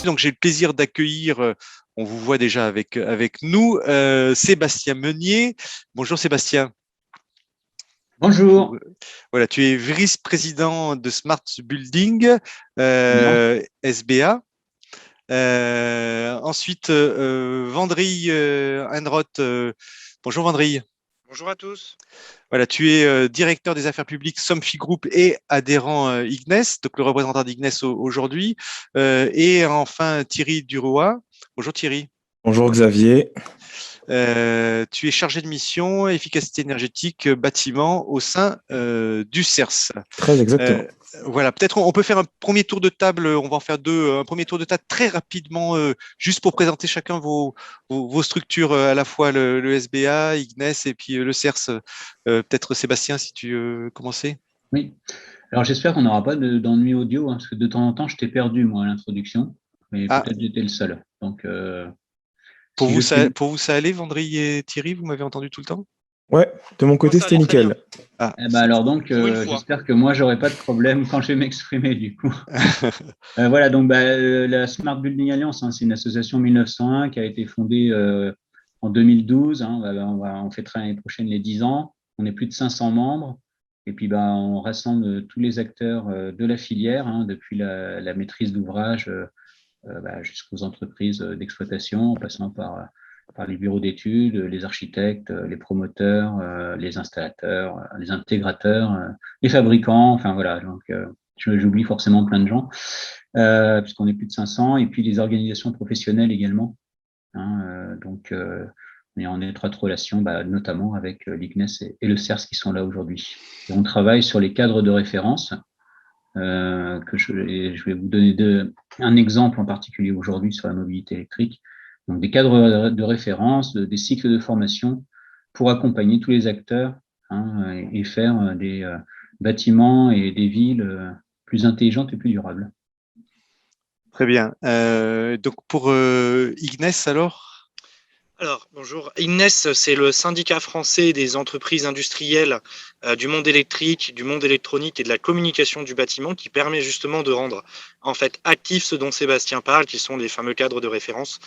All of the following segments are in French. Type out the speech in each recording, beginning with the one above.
Donc, j'ai le plaisir d'accueillir, on vous voit déjà avec nous, Sébastien Meunier. Bonjour Sébastien. Bonjour. Voilà, tu es vice-président de Smart Building, Bien. SBA. Ensuite, Vendry Enroth. Bonjour Vendry. Bonjour à tous. Voilà, tu es directeur des affaires publiques Somfy Group et adhérent Ignes, donc le représentant d'Ignes aujourd'hui. Et enfin Thierry Duroy. Bonjour Thierry. Bonjour Xavier. Tu es chargé de mission efficacité énergétique bâtiment au sein du CERS. Très exactement. Voilà, peut-être on peut faire un premier tour de table, on va en faire deux, un premier tour de table très rapidement, juste pour présenter chacun vos structures, à la fois le SBA, Ignes et puis le CERS. Peut-être Sébastien, si tu veux commencer. Oui. Alors j'espère qu'on n'aura pas d'ennui audio, parce que de temps en temps, je t'ai perdu, moi, à l'introduction, mais peut-être j'étais le seul. Donc, pour vous, ça allait, Vendry et Thierry, vous m'avez entendu tout le temps? Ouais, de mon côté, c'était nickel. Alors donc, j'espère que moi, j'aurai pas de problème quand je vais m'exprimer, du coup. Voilà, donc la Smart Building Alliance, c'est une association 1901 qui a été fondée en 2012. On fêtera l'année prochaine les 10 ans. On est plus de 500 membres. Et puis, on rassemble tous les acteurs de la filière, depuis la maîtrise d'ouvrage jusqu'aux entreprises d'exploitation, en passant par les bureaux d'études, les architectes, les promoteurs, les installateurs, les intégrateurs, les fabricants. Enfin, voilà. Donc, j'oublie forcément plein de gens, puisqu'on est plus de 500. Et puis, les organisations professionnelles également. Donc, on est en étroite relation, notamment avec l'IGNES et le CERS qui sont là aujourd'hui. Et on travaille sur les cadres de référence. Je vais vous donner un exemple en particulier aujourd'hui sur la mobilité électrique. Donc, des cadres de référence, des cycles de formation pour accompagner tous les acteurs et faire des bâtiments et des villes plus intelligentes et plus durables. Très bien. Donc, pour Ignes, Alors, bonjour. Ignes, c'est le syndicat français des entreprises industrielles du monde électrique, du monde électronique et de la communication du bâtiment qui permet justement de rendre en fait actifs ce dont Sébastien parle, qui sont les fameux cadres de référence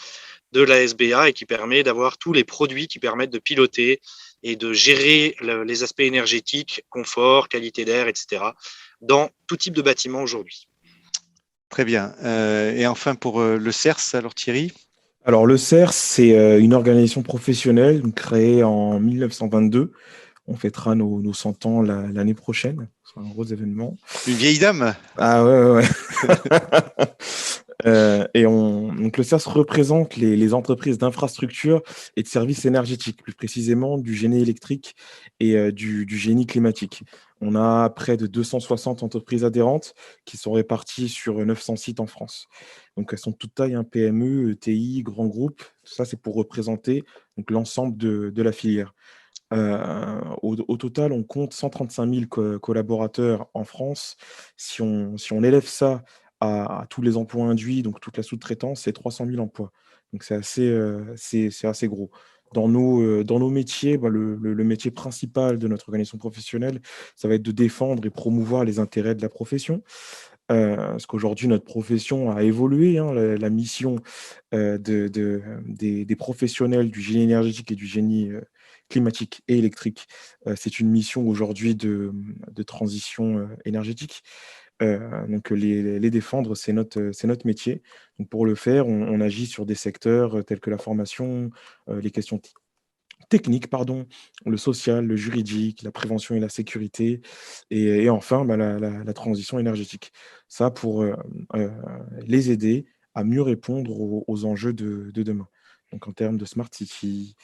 de la SBA et qui permet d'avoir tous les produits qui permettent de piloter et de gérer les aspects énergétiques, confort, qualité d'air, etc. dans tout type de bâtiment aujourd'hui. Très bien. Et enfin, pour le CERS, alors Thierry? Alors, le CERS, c'est une organisation professionnelle créée en 1922. On fêtera nos 100 ans l'année prochaine. C'est un gros événement. Une vieille dame? Ah ouais. Donc le CERS représente les entreprises d'infrastructures et de services énergétiques, plus précisément du génie électrique et du génie climatique. On a près de 260 entreprises adhérentes qui sont réparties sur 900 sites en France. Donc elles sont toutes tailles, PME, ETI, grands groupes. Tout ça, c'est pour représenter l'ensemble de la filière. Au total, on compte 135 000 collaborateurs en France. Si on élève ça à tous les emplois induits, donc toute la sous-traitance, c'est 300 000 emplois. Donc c'est assez gros. Dans nos métiers, le métier principal de notre organisation professionnelle, ça va être de défendre et promouvoir les intérêts de la profession. Parce qu'aujourd'hui, notre profession a évolué. La mission des professionnels du génie énergétique et du génie climatique et électrique, c'est une mission aujourd'hui de transition énergétique. Donc les défendre, c'est notre métier. Donc pour le faire, on agit sur des secteurs tels que la formation, les questions techniques, le social, le juridique, la prévention et la sécurité, et enfin la transition énergétique. Ça pour les aider à mieux répondre aux enjeux de demain. Donc en termes de smart city,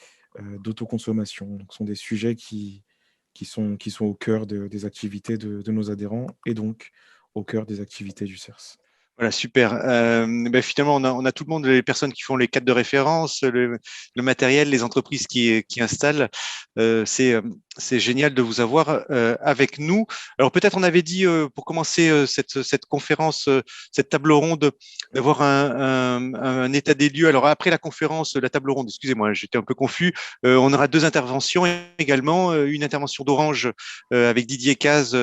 d'autoconsommation, donc ce sont des sujets qui sont au cœur des activités de nos adhérents et donc au cœur des activités du CERS. Voilà, super. Finalement, on a tout le monde, les personnes qui font les cadres de référence, le matériel, les entreprises qui installent. C'est génial de vous avoir avec nous. Alors peut-être on avait dit pour commencer cette conférence, cette table ronde, d'avoir un état des lieux. Alors après la conférence, la table ronde, excusez-moi, j'étais un peu confus. On aura deux interventions également, une intervention d'Orange avec Didier Caz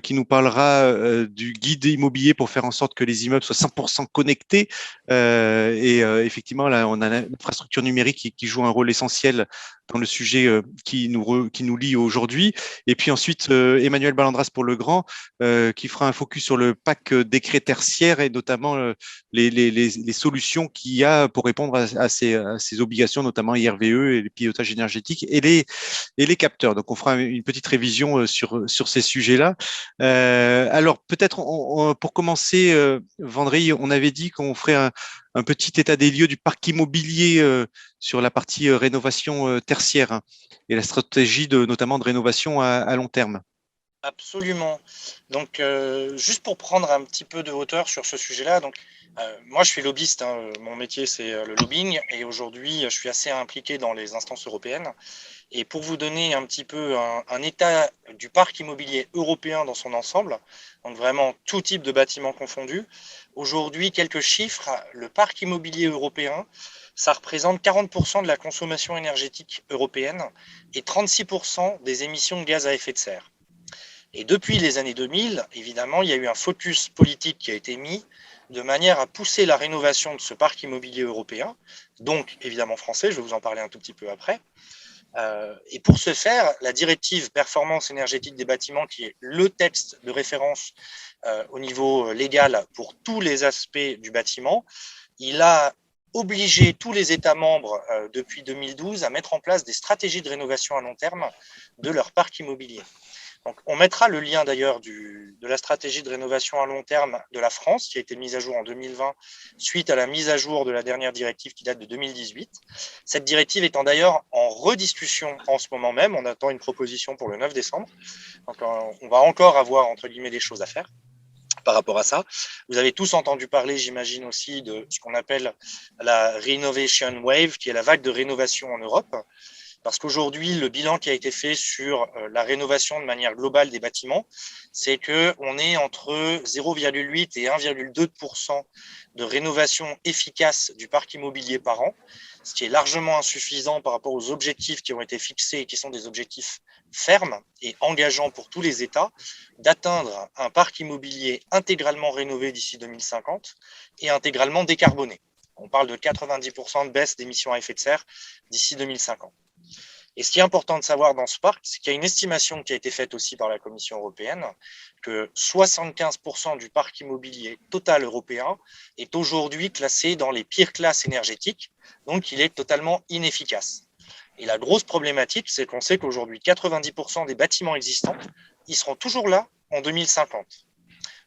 qui nous parlera du guide immobilier pour faire en sorte que les immeubles soient 100% connectés. Effectivement, là, on a l'infrastructure numérique qui joue un rôle essentiel dans le sujet qui nous lie aujourd'hui. Et puis ensuite, Emmanuel Balandras pour le Grand, qui fera un focus sur le PAC décret tertiaire et notamment les solutions qu'il y a pour répondre à ces obligations, notamment IRVE et le pilotage énergétique et les capteurs. Donc, on fera une petite révision sur ces sujets-là. Alors, peut-être pour commencer, Vendry, on avait dit qu'on ferait un petit état des lieux du parc immobilier sur la partie rénovation tertiaire, hein, et la stratégie notamment de rénovation à long terme. Absolument. Donc, juste pour prendre un petit peu de hauteur sur ce sujet-là, donc moi je suis lobbyiste, hein, mon métier c'est le lobbying et aujourd'hui je suis assez impliqué dans les instances européennes. Et pour vous donner un petit peu un état du parc immobilier européen dans son ensemble, donc vraiment tout type de bâtiments confondus, aujourd'hui quelques chiffres, le parc immobilier européen, ça représente 40% de la consommation énergétique européenne et 36% des émissions de gaz à effet de serre. Et depuis les années 2000, évidemment, il y a eu un focus politique qui a été mis de manière à pousser la rénovation de ce parc immobilier européen, donc évidemment français, je vais vous en parler un tout petit peu après. Et pour ce faire, la directive performance énergétique des bâtiments, qui est le texte de référence au niveau légal pour tous les aspects du bâtiment, il a obligé tous les États membres depuis 2012 à mettre en place des stratégies de rénovation à long terme de leur parc immobilier. Donc, on mettra le lien d'ailleurs de la stratégie de rénovation à long terme de la France, qui a été mise à jour en 2020, suite à la mise à jour de la dernière directive qui date de 2018. Cette directive étant d'ailleurs en rediscussion en ce moment même, on attend une proposition pour le 9 décembre. Donc, on va encore avoir, entre guillemets, des choses à faire par rapport à ça. Vous avez tous entendu parler, j'imagine aussi, de ce qu'on appelle la Renovation Wave, qui est la vague de rénovation en Europe. Parce qu'aujourd'hui, le bilan qui a été fait sur la rénovation de manière globale des bâtiments, c'est qu'on est entre 0,8 et 1,2% de rénovation efficace du parc immobilier par an, ce qui est largement insuffisant par rapport aux objectifs qui ont été fixés et qui sont des objectifs fermes et engageants pour tous les États, d'atteindre un parc immobilier intégralement rénové d'ici 2050 et intégralement décarboné. On parle de 90% de baisse d'émissions à effet de serre d'ici 2050. Et ce qui est important de savoir dans ce parc, c'est qu'il y a une estimation qui a été faite aussi par la Commission européenne que 75% du parc immobilier total européen est aujourd'hui classé dans les pires classes énergétiques, donc il est totalement inefficace. Et la grosse problématique, c'est qu'on sait qu'aujourd'hui, 90% des bâtiments existants, ils seront toujours là en 2050.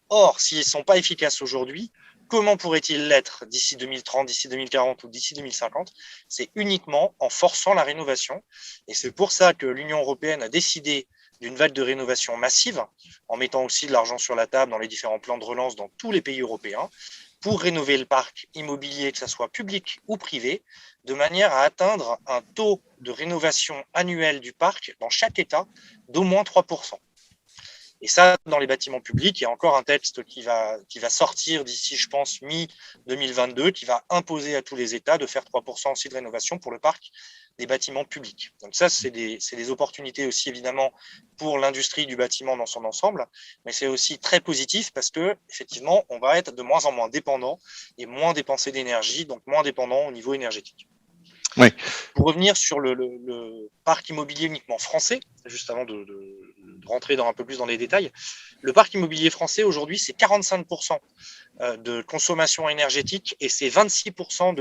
Or, s'ils ne sont pas efficaces aujourd'hui, comment pourrait-il l'être d'ici 2030, d'ici 2040 ou d'ici 2050? C'est uniquement en forçant la rénovation. Et c'est pour ça que l'Union européenne a décidé d'une vague de rénovation massive, en mettant aussi de l'argent sur la table dans les différents plans de relance dans tous les pays européens, pour rénover le parc immobilier, que ce soit public ou privé, de manière à atteindre un taux de rénovation annuel du parc dans chaque État d'au moins 3%. Et ça, dans les bâtiments publics, il y a encore un texte qui va sortir d'ici, je pense, mi-2022, qui va imposer à tous les États de faire 3% aussi de rénovation pour le parc des bâtiments publics. Donc ça, c'est des opportunités aussi, évidemment, pour l'industrie du bâtiment dans son ensemble, mais c'est aussi très positif parce que, effectivement, on va être de moins en moins dépendant et moins dépenser d'énergie, donc moins dépendant au niveau énergétique. Oui. Pour revenir sur le parc immobilier uniquement français, juste avant de rentrer un peu plus dans les détails, le parc immobilier français aujourd'hui, c'est 45% de consommation énergétique et c'est 26%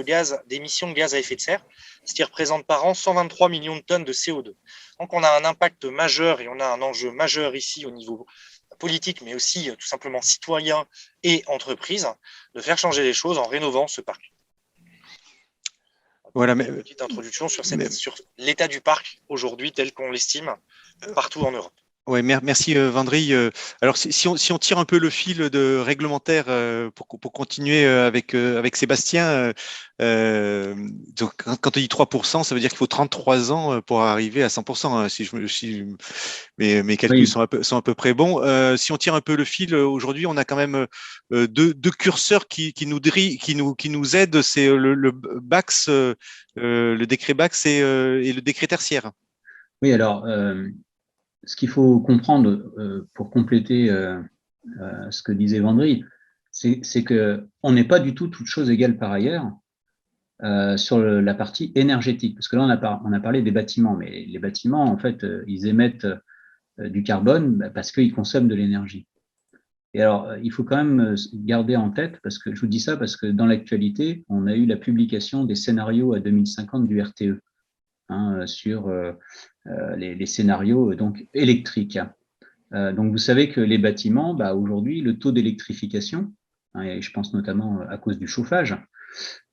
d'émissions de gaz à effet de serre, ce qui représente par an 123 millions de tonnes de CO2. Donc on a un impact majeur et on a un enjeu majeur ici au niveau politique, mais aussi tout simplement citoyen et entreprise, de faire changer les choses en rénovant ce parc. Voilà, une petite introduction sur l'état du parc aujourd'hui tel qu'on l'estime partout en Europe. Oui, merci Vendry. Alors, si on tire un peu le fil de réglementaire pour continuer avec Sébastien, donc, quand on dit 3%, ça veut dire qu'il faut 33 ans pour arriver à 100%, hein, si mes calculs sont à peu près bons. Si on tire un peu le fil, aujourd'hui, on a quand même deux curseurs qui nous aident, c'est le BACS, le décret BACS et le décret tertiaire. Oui, alors, ce qu'il faut comprendre pour compléter ce que disait Vendry, c'est qu'on n'est pas du tout toute chose égale par ailleurs sur la partie énergétique. Parce que là, on a parlé des bâtiments, mais les bâtiments, en fait, ils émettent du carbone parce qu'ils consomment de l'énergie. Et alors, il faut quand même garder en tête, parce que je vous dis ça parce que dans l'actualité, on a eu la publication des scénarios à 2050 du RTE sur les scénarios donc électriques. Donc, vous savez que les bâtiments, aujourd'hui, le taux d'électrification, et je pense notamment à cause du chauffage,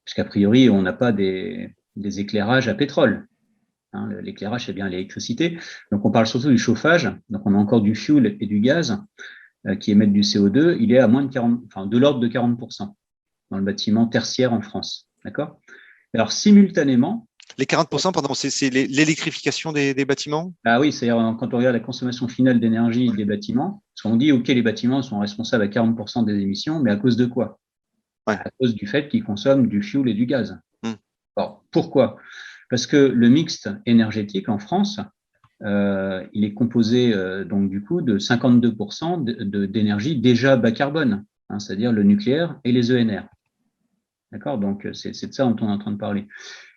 puisqu'a priori, on n'a pas des éclairages à pétrole. L'éclairage, c'est bien l'électricité. Donc, on parle surtout du chauffage. Donc, on a encore du fuel et du gaz qui émettent du CO2. Il est à moins de 40, de l'ordre de 40% dans le bâtiment tertiaire en France. D'accord ? Alors, simultanément. Les 40%, pardon, c'est l'électrification des bâtiments ? Ah oui, c'est-à-dire quand on regarde la consommation finale d'énergie des bâtiments, parce qu'on dit, OK, les bâtiments sont responsables à 40% des émissions, mais à cause de quoi ? À cause du fait qu'ils consomment du fuel et du gaz. Alors, pourquoi ? Parce que le mixte énergétique en France, il est composé donc du coup de 52% d'énergie déjà bas carbone, c'est-à-dire le nucléaire et les ENR. D'accord ? Donc, c'est de ça dont on est en train de parler.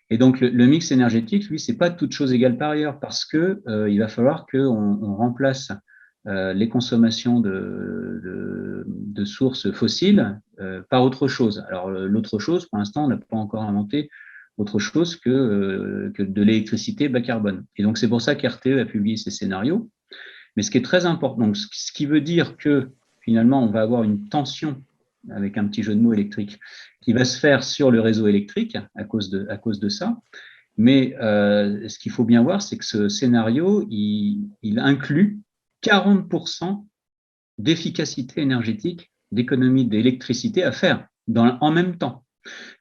Et donc, le mix énergétique, lui, c'est pas toute chose égale par ailleurs, parce que il va falloir qu'on remplace les consommations de sources fossiles par autre chose. Alors, l'autre chose, pour l'instant, on n'a pas encore inventé autre chose que de l'électricité bas carbone. Et donc, c'est pour ça qu'RTE a publié ces scénarios. Mais ce qui est très important, donc, ce qui veut dire que finalement, on va avoir une tension, avec un petit jeu de mots électrique, qui va se faire sur le réseau électrique à cause de ça. Mais ce qu'il faut bien voir, c'est que ce scénario, il inclut 40% d'efficacité énergétique, d'économie d'électricité à faire en même temps.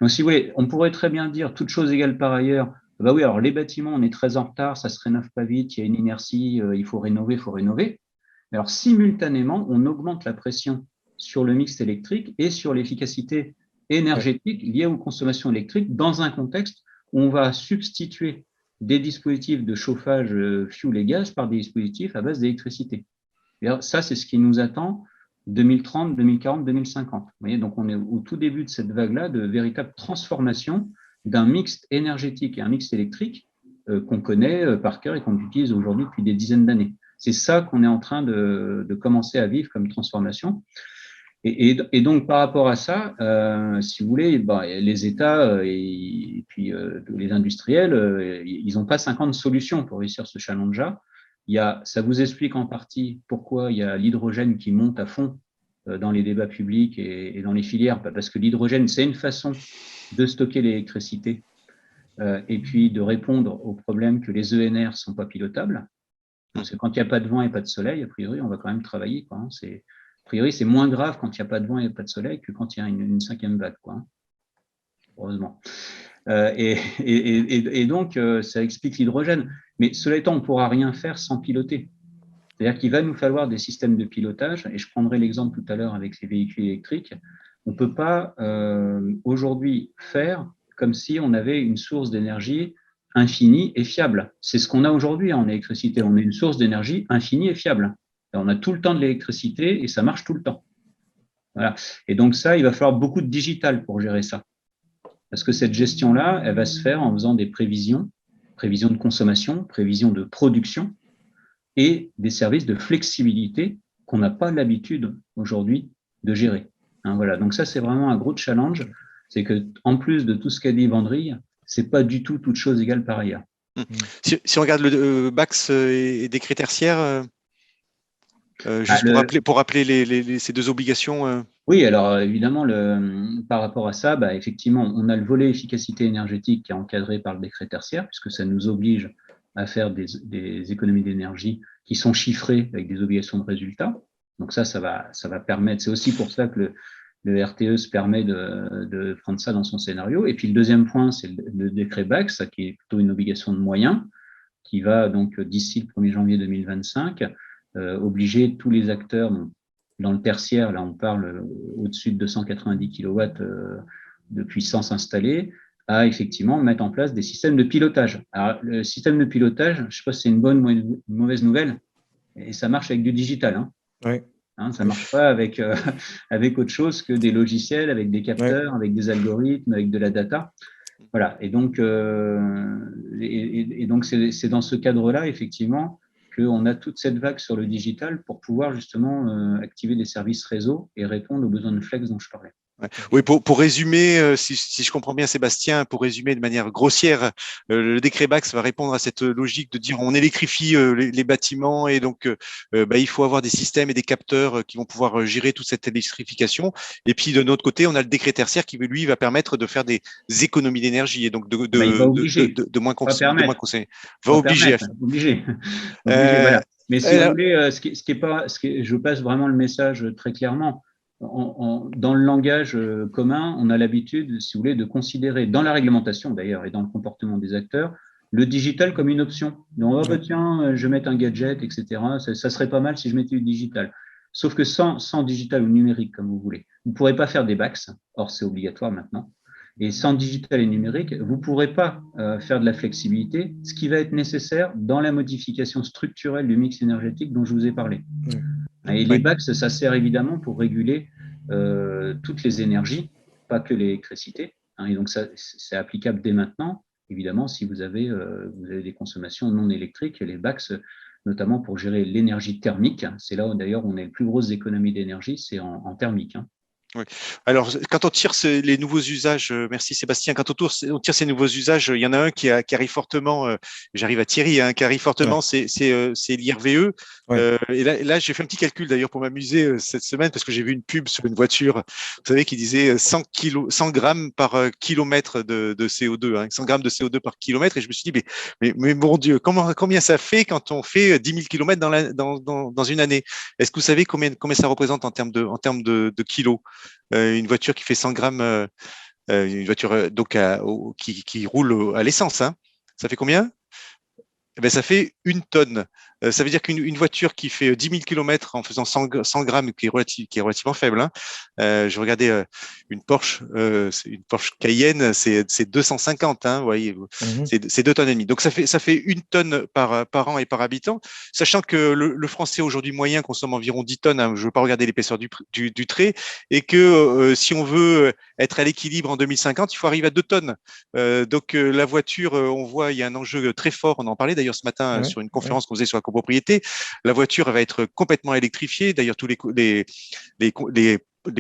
Donc, si vous voulez, on pourrait très bien dire, toute chose égale par ailleurs, bah oui, alors les bâtiments, on est très en retard, ça se rénove pas vite, il y a une inertie, il faut rénover. Mais alors, simultanément, on augmente la pression sur le mix électrique et sur l'efficacité énergétique liée aux consommations électriques dans un contexte où on va substituer des dispositifs de chauffage fuel et gaz par des dispositifs à base d'électricité. Ça, c'est ce qui nous attend 2030, 2040, 2050. Vous voyez, donc on est au tout début de cette vague-là de véritable transformation d'un mix énergétique et un mix électrique qu'on connaît par cœur et qu'on utilise aujourd'hui depuis des dizaines d'années. C'est ça qu'on est en train de commencer à vivre comme transformation. Et donc, par rapport à ça, si vous voulez, les États et puis les industriels, ils n'ont pas 50 solutions pour réussir ce challenge-là. Ça vous explique en partie pourquoi il y a l'hydrogène qui monte à fond dans les débats publics et dans les filières, parce que l'hydrogène, c'est une façon de stocker l'électricité et puis de répondre au problème que les ENR ne sont pas pilotables. Parce que quand il n'y a pas de vent et pas de soleil, a priori, on va quand même travailler. A priori, c'est moins grave quand il n'y a pas de vent et pas de soleil que quand il y a une cinquième vague, heureusement. Et donc, ça explique l'hydrogène. Mais cela étant, on ne pourra rien faire sans piloter. C'est-à-dire qu'il va nous falloir des systèmes de pilotage, et je prendrai l'exemple tout à l'heure avec les véhicules électriques. On ne peut pas aujourd'hui faire comme si on avait une source d'énergie infinie et fiable. C'est ce qu'on a aujourd'hui en électricité. On a une source d'énergie infinie et fiable. On a tout le temps de l'électricité et ça marche tout le temps. Voilà. Et donc ça, il va falloir beaucoup de digital pour gérer ça. Parce que cette gestion-là, elle va se faire en faisant des prévisions de consommation, prévisions de production et des services de flexibilité qu'on n'a pas l'habitude aujourd'hui de gérer. Voilà. Donc ça, c'est vraiment un gros challenge. C'est qu'en plus de tout ce qu'a dit Vendry, ce n'est pas du tout toute chose égale par ailleurs. Si on regarde le BACS et des critères tertiaires, juste pour rappeler ces deux obligations. Oui, alors évidemment, par rapport à ça, effectivement, on a le volet efficacité énergétique qui est encadré par le décret tertiaire, puisque ça nous oblige à faire des économies d'énergie qui sont chiffrées avec des obligations de résultat. Donc ça va permettre, c'est aussi pour ça que le RTE se permet de prendre ça dans son scénario. Et puis le deuxième point, c'est le décret BACS, qui est plutôt une obligation de moyens, qui va donc d'ici le 1er janvier 2025 obliger tous les acteurs dans le tertiaire, là on parle au-dessus de 290 kW de puissance installée, à effectivement mettre en place des systèmes de pilotage. Alors le système de pilotage, je ne sais pas si c'est une bonne ou une mauvaise nouvelle, et ça marche avec du digital. Oui. Hein, ça ne marche pas avec, avec autre chose que des logiciels, avec des capteurs, avec des algorithmes, avec de la data. Voilà. Et donc, c'est dans ce cadre-là, effectivement, qu'on a toute cette vague sur le digital pour pouvoir justement activer des services réseau et répondre aux besoins de flex dont je parlais. Ouais. Oui, pour résumer, si je comprends bien Sébastien, pour résumer de manière grossière, le décret Bax va répondre à cette logique de dire on électrifie les bâtiments et donc il faut avoir des systèmes et des capteurs qui vont pouvoir gérer toute cette électrification. Et puis de notre côté, on a le décret tertiaire qui lui va permettre de faire des économies d'énergie et donc Il va obliger, de moins pas permettre, consommer. Va obliger. Obliger, voilà. Mais si vous alors, voulez, je passe vraiment le message très clairement. Dans le langage commun, on a l'habitude, si vous voulez, de considérer, dans la réglementation d'ailleurs et dans le comportement des acteurs, le digital comme une option. Donc, tiens, je vais mettre un gadget, etc. Ça serait pas mal si je mettais du digital. Sauf que sans digital ou numérique, comme vous voulez, vous ne pourrez pas faire des BACS. Or, c'est obligatoire maintenant. Et sans digital et numérique, vous ne pourrez pas faire de la flexibilité, ce qui va être nécessaire dans la modification structurelle du mix énergétique dont je vous ai parlé. Et les BACS, ça sert évidemment pour réguler toutes les énergies, pas que l'électricité. Et donc, ça, c'est applicable dès maintenant. Évidemment, si vous avez des consommations non électriques, les BACS, notamment pour gérer l'énergie thermique, c'est là où d'ailleurs on a les plus grosses économies d'énergie, c'est en thermique. Oui. Alors, quand on tire les nouveaux usages, merci Sébastien, quand on tire ces nouveaux usages, il y en a un qui arrive fortement, j'arrive à Thierry, qui arrive fortement, c'est l'IRVE. Et là j'ai fait un petit calcul d'ailleurs pour m'amuser cette semaine parce que j'ai vu une pub sur une voiture, vous savez, qui disait 100 grammes par kilomètre de CO2, 100 grammes de CO2 par kilomètre. Et je me suis dit, mais mon Dieu, combien ça fait quand on fait 10 000 kilomètres dans une année? Est-ce que vous savez combien ça représente en termes de kilos? Une voiture qui fait 100 grammes, une voiture donc qui roule à l'essence, hein. Ça fait combien? Eh ben, ça fait 1 tonne. Ça veut dire qu'une voiture qui fait 10 000 km en faisant 100 grammes, qui est relativement faible, hein. Je regardais une Porsche Cayenne, c'est 250, hein, vous voyez, c'est 2 tonnes et demie. Donc ça fait 1 tonne par an et par habitant, sachant que le Français aujourd'hui moyen consomme environ 10 tonnes, hein, je ne veux pas regarder l'épaisseur du trait, et que si on veut être à l'équilibre en 2050, il faut arriver à 2 tonnes. Donc la voiture, on voit, il y a un enjeu très fort, on en parlait d'ailleurs ce matin sur une conférence qu'on faisait sur la copropriété. La voiture va être complètement électrifiée. D'ailleurs, tous les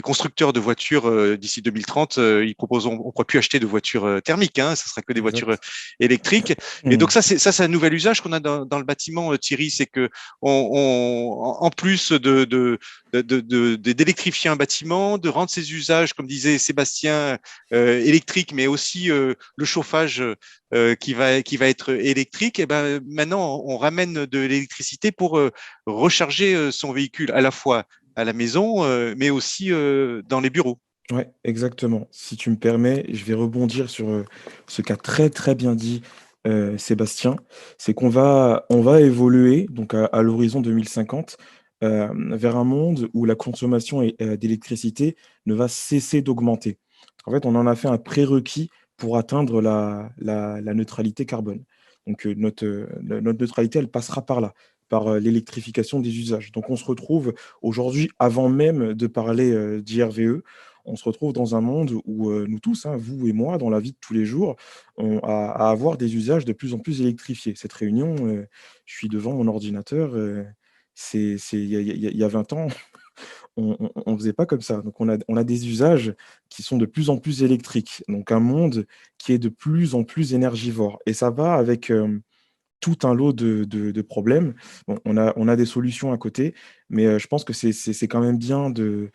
constructeurs de voitures d'ici 2030, ils proposeront, on ne pourra plus acheter de voitures thermiques, hein, ce sera que des voitures électriques. Et donc ça, c'est un nouvel usage qu'on a dans le bâtiment, Thierry, c'est que en plus d'électrifier un bâtiment, de rendre ses usages, comme disait Sébastien, électriques, mais aussi le chauffage qui va être électrique. Et ben maintenant, on ramène de l'électricité pour recharger son véhicule à la fois à la maison, mais aussi dans les bureaux. Oui, exactement. Si tu me permets, je vais rebondir sur ce qu'a très très bien dit Sébastien. C'est on va évoluer donc à l'horizon 2050 vers un monde où la consommation d'électricité ne va cesser d'augmenter. En fait, on en a fait un prérequis pour atteindre la neutralité carbone. Donc notre neutralité, elle passera par là, par l'électrification des usages. Donc on se retrouve aujourd'hui, avant même de parler d'IRVE, on se retrouve dans un monde où nous tous, hein, vous et moi, dans la vie de tous les jours, à avoir des usages de plus en plus électrifiés. Cette réunion, je suis devant mon ordinateur, il y a 20 ans, on ne faisait pas comme ça. Donc on a des usages qui sont de plus en plus électriques. Donc un monde qui est de plus en plus énergivore. Et ça va avec tout un lot de problèmes. Bon, on a des solutions à côté, mais je pense que c'est quand même bien de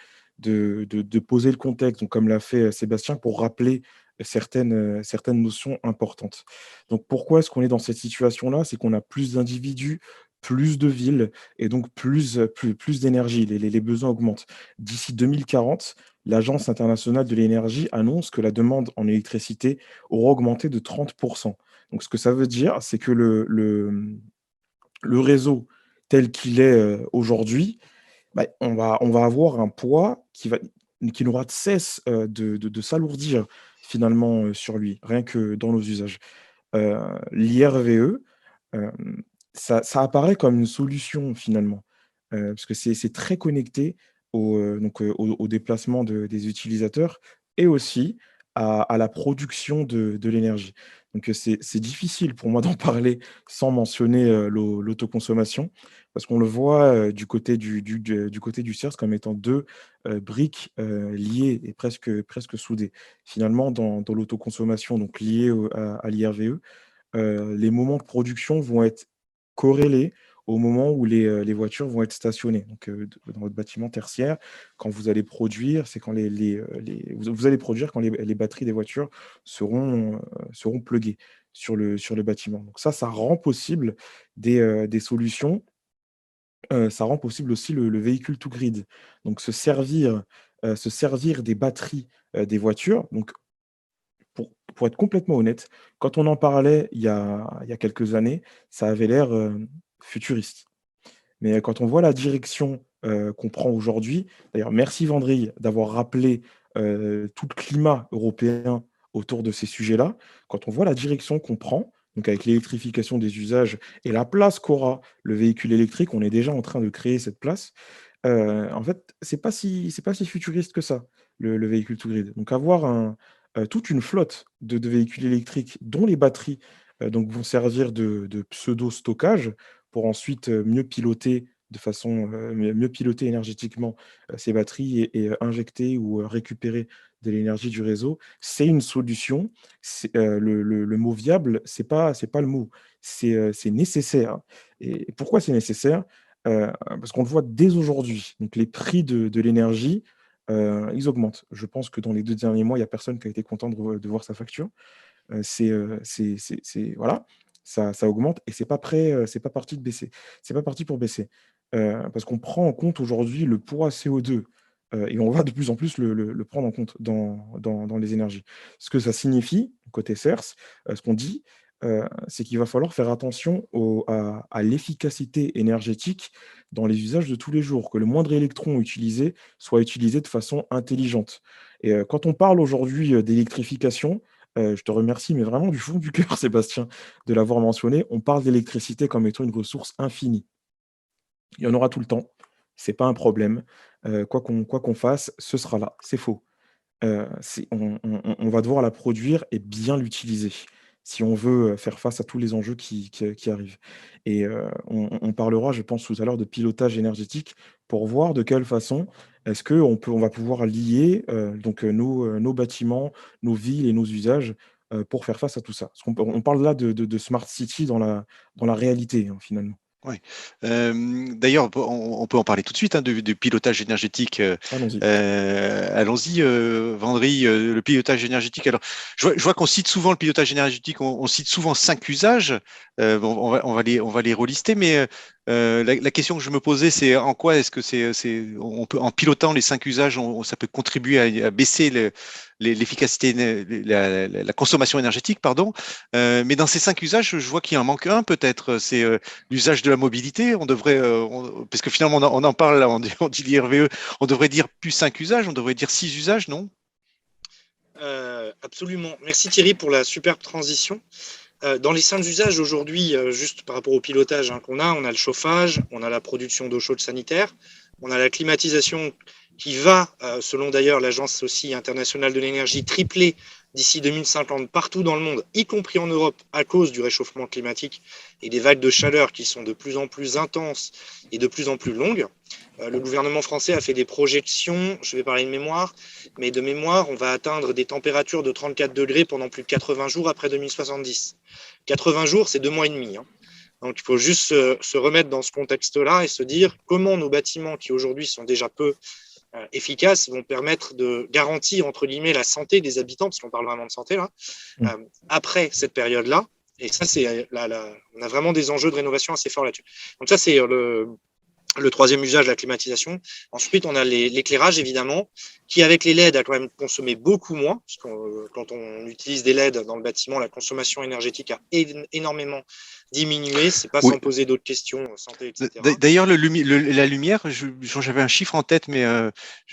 poser le contexte, donc comme l'a fait Sébastien, pour rappeler certaines notions importantes. Donc pourquoi est-ce qu'on est dans cette situation-là? C'est qu'on a plus d'individus, plus de villes et donc plus d'énergie. Les besoins augmentent. D'ici 2040, l'Agence internationale de l'énergie annonce que la demande en électricité aura augmenté de 30%. Donc ce que ça veut dire, c'est que le réseau tel qu'il est aujourd'hui, on va avoir un poids qui n'aura de cesse de s'alourdir finalement sur lui, rien que dans nos usages. L'IRVE, ça apparaît comme une solution finalement. parce que c'est très connecté au déplacement des utilisateurs et aussi à la production de l'énergie. Donc, c'est difficile pour moi d'en parler sans mentionner l'autoconsommation, parce qu'on le voit du côté du côté du CERS comme étant deux briques liées et presque soudées. Finalement, dans l'autoconsommation, donc liée à l'IRVE, les moments de production vont être corrélés au moment où les voitures vont être stationnées. Donc, dans votre bâtiment tertiaire, quand vous allez produire, c'est quand vous allez produire quand les batteries des voitures seront pluguées sur le bâtiment. Donc ça rend possible des solutions, ça rend possible aussi le véhicule to grid. Donc se servir des batteries, des voitures. Donc pour être complètement honnête, quand on en parlait il y a quelques années, ça avait l'air, futuriste. Mais quand on voit la direction, qu'on prend aujourd'hui, d'ailleurs merci Vendry d'avoir rappelé, tout le climat européen autour de ces sujets-là. Quand on voit la direction qu'on prend, donc avec l'électrification des usages et la place qu'aura le véhicule électrique, on est déjà en train de créer cette place. En fait, c'est pas si futuriste que ça, le véhicule to grid. Donc avoir toute une flotte de véhicules électriques dont les batteries, donc vont servir de pseudo-stockage pour ensuite, mieux piloter énergétiquement, ces batteries et injecter ou, récupérer de l'énergie du réseau. C'est une solution. Le mot viable, c'est pas le mot, c'est nécessaire. Et pourquoi c'est nécessaire? Parce qu'on le voit dès aujourd'hui. Donc les prix de l'énergie, ils augmentent. Je pense que dans les 2 derniers mois, il y a personne qui a été content de voir sa facture. Voilà, ça augmente et c'est pas parti de baisser. C'est pas parti pour baisser. Parce qu'on prend en compte aujourd'hui le poids CO2, et on va de plus en plus le prendre en compte dans les énergies. Ce que ça signifie, côté CERS, ce qu'on dit, c'est qu'il va falloir faire attention à l'efficacité énergétique dans les usages de tous les jours, que le moindre électron utilisé soit utilisé de façon intelligente. Et quand on parle aujourd'hui, d'électrification, je te remercie, mais vraiment du fond du cœur, Sébastien, de l'avoir mentionné. On parle d'électricité comme étant une ressource infinie. Il y en aura tout le temps, c'est pas un problème. Quoi qu'on fasse, ce sera là. C'est faux. C'est on va devoir la produire et bien l'utiliser, si on veut, faire face à tous les enjeux qui arrivent. Et on parlera, je pense, tout à l'heure de pilotage énergétique pour voir de quelle façon est-ce qu'on va pouvoir lier, nos bâtiments, nos villes et nos usages, pour faire face à tout ça. Parce qu'on parle là de smart city dans la réalité, hein, finalement. Ouais. D'ailleurs, on peut en parler tout de suite, hein, de pilotage énergétique. Allons-y. Allons-y, Vendry, le pilotage énergétique. Alors, je vois qu'on cite souvent le pilotage énergétique, on cite souvent 5 usages. Bon, on va les relister, mais la question que je me posais, c'est en quoi est-ce que on peut, en pilotant les 5 usages, ça peut contribuer à baisser l'efficacité, la consommation énergétique, pardon. Mais dans ces 5 usages, je vois qu'il en manque un peut-être. C'est l'usage de la mobilité. On devrait, parce que finalement on en parle, là, on dit l'IRVE, on devrait dire plus 5 usages, on devrait dire 6 usages, non? Absolument. Merci Thierry pour la superbe transition. Dans les 5 usages aujourd'hui, juste par rapport au pilotage, hein, qu'on a, on a le chauffage, on a la production d'eau chaude sanitaire, on a la climatisation qui va, selon d'ailleurs l'Agence aussi internationale de l'énergie, tripler d'ici 2050 partout dans le monde, y compris en Europe, à cause du réchauffement climatique et des vagues de chaleur qui sont de plus en plus intenses et de plus en plus longues. Le gouvernement français a fait des projections, je vais parler de mémoire, mais de mémoire, on va atteindre des températures de 34 degrés pendant plus de 80 jours après 2070. 80 jours, c'est 2 mois et demi. Hein. Donc il faut juste se remettre dans ce contexte-là et se dire comment nos bâtiments, qui aujourd'hui sont déjà peu efficaces, vont permettre de garantir, entre guillemets, la santé des habitants, parce qu'on parle vraiment de santé là, après cette période-là. Et ça, on a vraiment des enjeux de rénovation assez forts là-dessus. Donc ça, c'est le troisième usage, la climatisation. Ensuite, on a l'éclairage, évidemment. qui avec les LED a quand même consommé beaucoup moins, parce que quand on utilise des LED dans le bâtiment, la consommation énergétique a énormément diminué, c'est pas sans poser d'autres questions, santé, etc. D'ailleurs, la lumière, j'avais un chiffre en tête, mais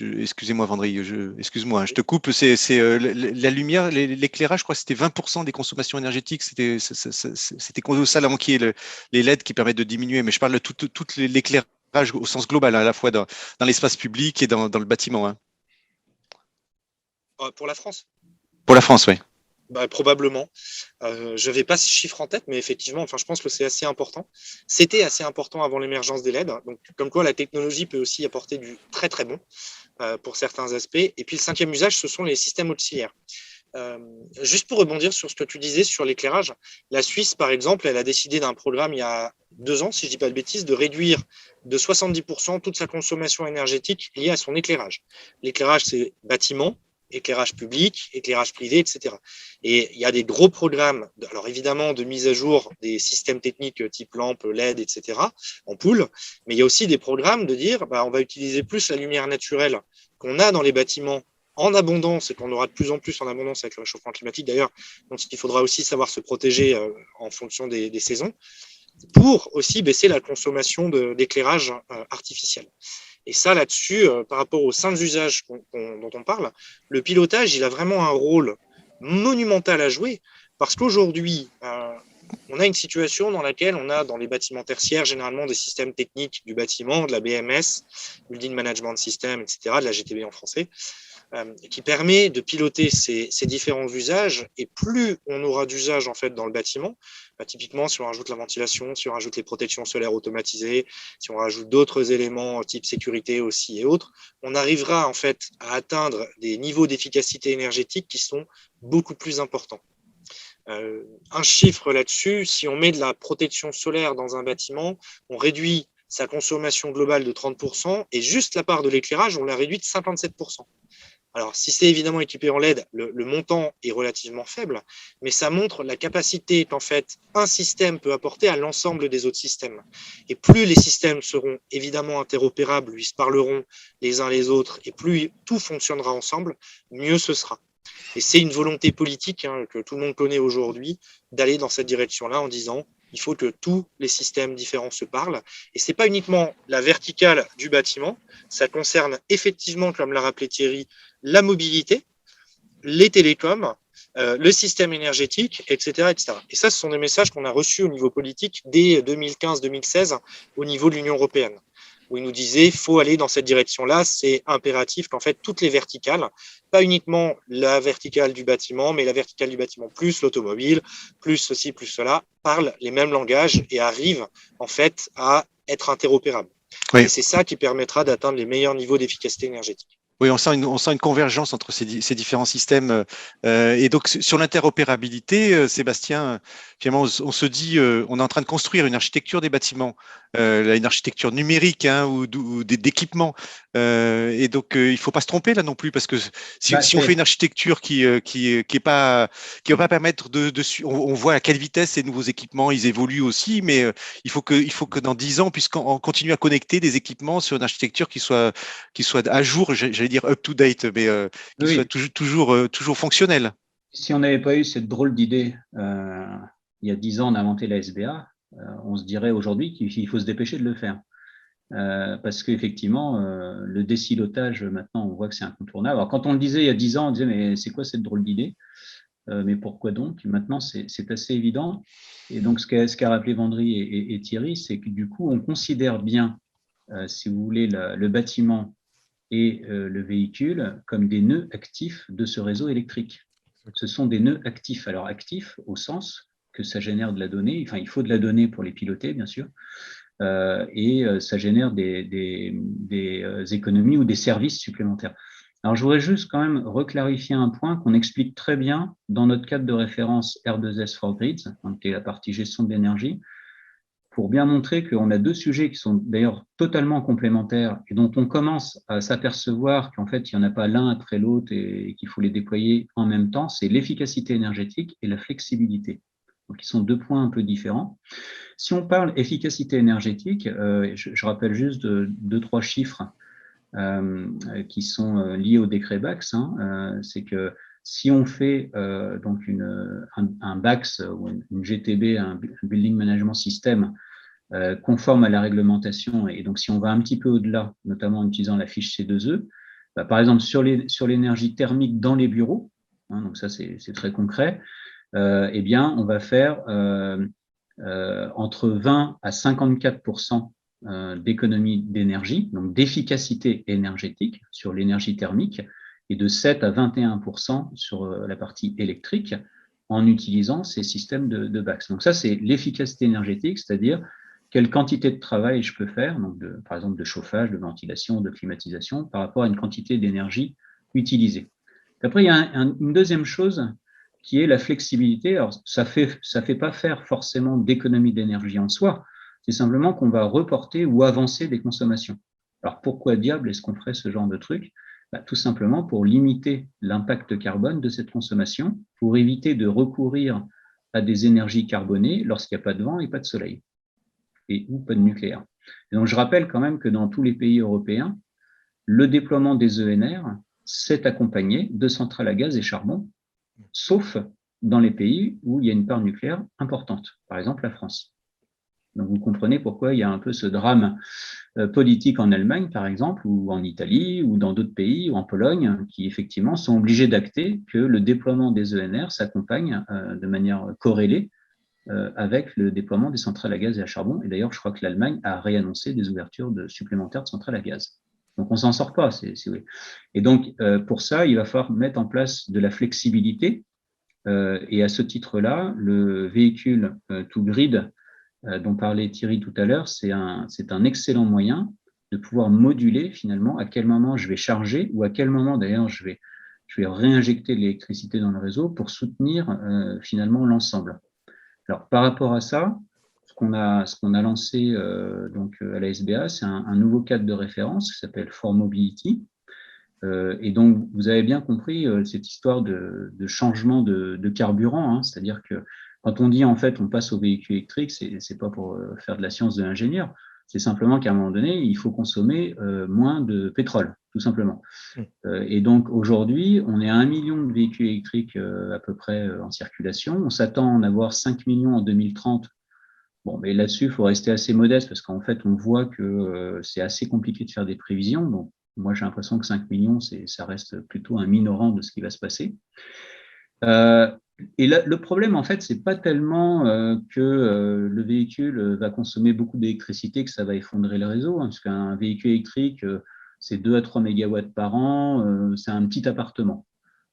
excusez-moi, Vendry, excuse-moi, je te coupe. C'est la lumière, l'éclairage, je crois que c'était 20% des consommations énergétiques. C'était colossal avant qu'il y ait les LED qui permettent de diminuer. Mais je parle de tout l'éclairage au sens global, à la fois dans l'espace public et dans le bâtiment. Hein. Pour la France? Pour la France, oui. Bah, probablement. Je n'avais pas ce chiffre en tête, mais effectivement, je pense que c'est assez important. C'était assez important avant l'émergence des LED. Donc, comme quoi, la technologie peut aussi apporter du très, très bon pour certains aspects. Et puis, le 5e usage, ce sont les systèmes auxiliaires. Juste pour rebondir sur ce que tu disais sur l'éclairage, la Suisse, par exemple, elle a décidé d'un programme il y a 2 ans, si je ne dis pas de bêtises, de réduire de 70% toute sa consommation énergétique liée à son éclairage. L'éclairage, c'est bâtiment, éclairage public, éclairage privé, etc. Et il y a des gros programmes, alors évidemment de mise à jour des systèmes techniques type lampe, LED, etc., ampoules, mais il y a aussi des programmes de dire on va utiliser plus la lumière naturelle qu'on a dans les bâtiments en abondance et qu'on aura de plus en plus en abondance avec le réchauffement climatique d'ailleurs, donc il faudra aussi savoir se protéger en fonction des saisons, pour aussi baisser la consommation d'éclairage artificiel. Et ça, là-dessus, par rapport aux 5 usages dont on parle, le pilotage, il a vraiment un rôle monumental à jouer parce qu'aujourd'hui, on a une situation dans laquelle on a dans les bâtiments tertiaires généralement des systèmes techniques du bâtiment, de la BMS, Building Management System, etc., de la GTB en français, qui permet de piloter ces différents usages. Et plus on aura d'usages en fait dans le bâtiment, typiquement si on rajoute la ventilation, si on rajoute les protections solaires automatisées, si on rajoute d'autres éléments type sécurité aussi et autres, on arrivera en fait à atteindre des niveaux d'efficacité énergétique qui sont beaucoup plus importants. Un chiffre là-dessus, si on met de la protection solaire dans un bâtiment, on réduit sa consommation globale de 30% et juste la part de l'éclairage, on la réduit de 57%. Alors, si c'est évidemment équipé en LED, le montant est relativement faible, mais ça montre la capacité qu'en fait un système peut apporter à l'ensemble des autres systèmes. Et plus les systèmes seront évidemment interopérables, ils se parleront les uns les autres, et plus tout fonctionnera ensemble, mieux ce sera. Et c'est une volonté politique que tout le monde connaît aujourd'hui d'aller dans cette direction-là en disant il faut que tous les systèmes différents se parlent. Et ce n'est pas uniquement la verticale du bâtiment, ça concerne effectivement, comme l'a rappelé Thierry, la mobilité, les télécoms, le système énergétique, etc., etc. Et ça, ce sont des messages qu'on a reçus au niveau politique dès 2015-2016 au niveau de l'Union européenne, où ils nous disaient qu'il faut aller dans cette direction-là, c'est impératif qu'en fait toutes les verticales, pas uniquement la verticale du bâtiment, mais la verticale du bâtiment plus l'automobile, plus ceci, plus cela, parlent les mêmes langages et arrivent en fait à être interopérables. Oui. Et c'est ça qui permettra d'atteindre les meilleurs niveaux d'efficacité énergétique. Oui, on sent une convergence entre ces différents systèmes. Et donc, sur l'interopérabilité, Sébastien, finalement, on se dit, on est en train de construire une architecture des bâtiments, une architecture numérique ou d'équipement. Et donc, il ne faut pas se tromper là non plus, parce que si on fait une architecture qui va pas permettre on voit à quelle vitesse ces nouveaux équipements ils évoluent aussi, mais il faut que dans 10 ans, puisqu'on continue à connecter des équipements sur une architecture qui soit à jour, j'allais dire up to date, mais qui soit toujours fonctionnel. Si on n'avait pas eu cette drôle d'idée, il y a 10 ans, on a inventé la SBA, on se dirait aujourd'hui qu'il faut se dépêcher de le faire. Parce qu'effectivement, le désilotage, maintenant, on voit que c'est incontournable. Alors, quand on le disait il y a 10 ans, on disait, mais c'est quoi cette drôle d'idée ? Mais pourquoi donc ? Maintenant, c'est assez évident. Et donc, ce qu'a rappelé Vendry et Thierry, c'est que du coup, on considère bien, si vous voulez, le bâtiment et le véhicule comme des nœuds actifs de ce réseau électrique. Ce sont des nœuds actifs. Alors, actifs au sens que ça génère de la donnée. Enfin, il faut de la donnée pour les piloter, bien sûr. Et ça génère des économies ou des services supplémentaires. Alors, je voudrais juste quand même reclarifier un point qu'on explique très bien dans notre cadre de référence R2S for Grids, qui est la partie gestion de l'énergie, pour bien montrer qu'on a 2 sujets qui sont d'ailleurs totalement complémentaires et dont on commence à s'apercevoir qu'en fait, il n'y en a pas l'un après l'autre et qu'il faut les déployer en même temps, c'est l'efficacité énergétique et la flexibilité. Donc, ils sont 2 points un peu différents. Si on parle efficacité énergétique, je rappelle juste 2-3 chiffres. qui sont liées au décret BAX. C'est que si on fait donc un BAX ou une GTB, un Building Management System, conforme à la réglementation, et donc si on va un petit peu au-delà, notamment en utilisant la fiche C2E, par exemple sur l'énergie thermique dans les bureaux, donc ça c'est très concret, eh bien on va faire entre 20 à 54% d'économie d'énergie, donc d'efficacité énergétique sur l'énergie thermique, et de 7 à 21% sur la partie électrique, en utilisant ces systèmes de BAX. Donc ça, c'est l'efficacité énergétique, c'est-à-dire quelle quantité de travail je peux faire, donc par exemple de chauffage, de ventilation, de climatisation, par rapport à une quantité d'énergie utilisée. Après, il y a une deuxième chose qui est la flexibilité. Alors, ça fait pas faire forcément d'économie d'énergie en soi, c'est simplement qu'on va reporter ou avancer des consommations. Alors, pourquoi diable est-ce qu'on ferait ce genre de truc? Tout simplement pour limiter l'impact carbone de cette consommation, pour éviter de recourir à des énergies carbonées lorsqu'il n'y a pas de vent et pas de soleil, ou pas de nucléaire. Et donc, je rappelle quand même que dans tous les pays européens, le déploiement des ENR s'est accompagné de centrales à gaz et charbon, sauf dans les pays où il y a une part nucléaire importante, par exemple la France. Donc vous comprenez pourquoi il y a un peu ce drame politique en Allemagne, par exemple, ou en Italie, ou dans d'autres pays, ou en Pologne, qui effectivement sont obligés d'acter que le déploiement des ENR s'accompagne de manière corrélée avec le déploiement des centrales à gaz et à charbon. Et d'ailleurs, je crois que l'Allemagne a réannoncé des ouvertures supplémentaires de centrales à gaz. Donc, on ne s'en sort pas. Et donc, pour ça, il va falloir mettre en place de la flexibilité. Et à ce titre-là, le véhicule to grid dont parlait Thierry tout à l'heure, c'est un excellent moyen de pouvoir moduler finalement à quel moment je vais charger ou à quel moment d'ailleurs je vais réinjecter de l'électricité dans le réseau pour soutenir finalement l'ensemble. Alors, par rapport à ça, ce qu'on a lancé donc, à la SBA, c'est un nouveau cadre de référence qui s'appelle For Mobility. Et donc, vous avez bien compris cette histoire de changement de carburant, c'est-à-dire que quand on dit en fait on passe au véhicule électrique, c'est pas pour faire de la science de l'ingénieur, c'est simplement qu'à un moment donné, il faut consommer moins de pétrole, tout simplement. Et donc aujourd'hui, on est à 1 million de véhicules électriques à peu près en circulation. On s'attend à en avoir 5 millions en 2030. Bon, mais là-dessus, il faut rester assez modeste parce qu'en fait, on voit que c'est assez compliqué de faire des prévisions. Donc, moi, j'ai l'impression que 5 millions, ça reste plutôt un minorant de ce qui va se passer. Et là, le problème, en fait, c'est pas tellement que le véhicule va consommer beaucoup d'électricité que ça va effondrer le réseau, parce qu'un véhicule électrique, c'est 2 à 3 mégawatts par an, c'est un petit appartement.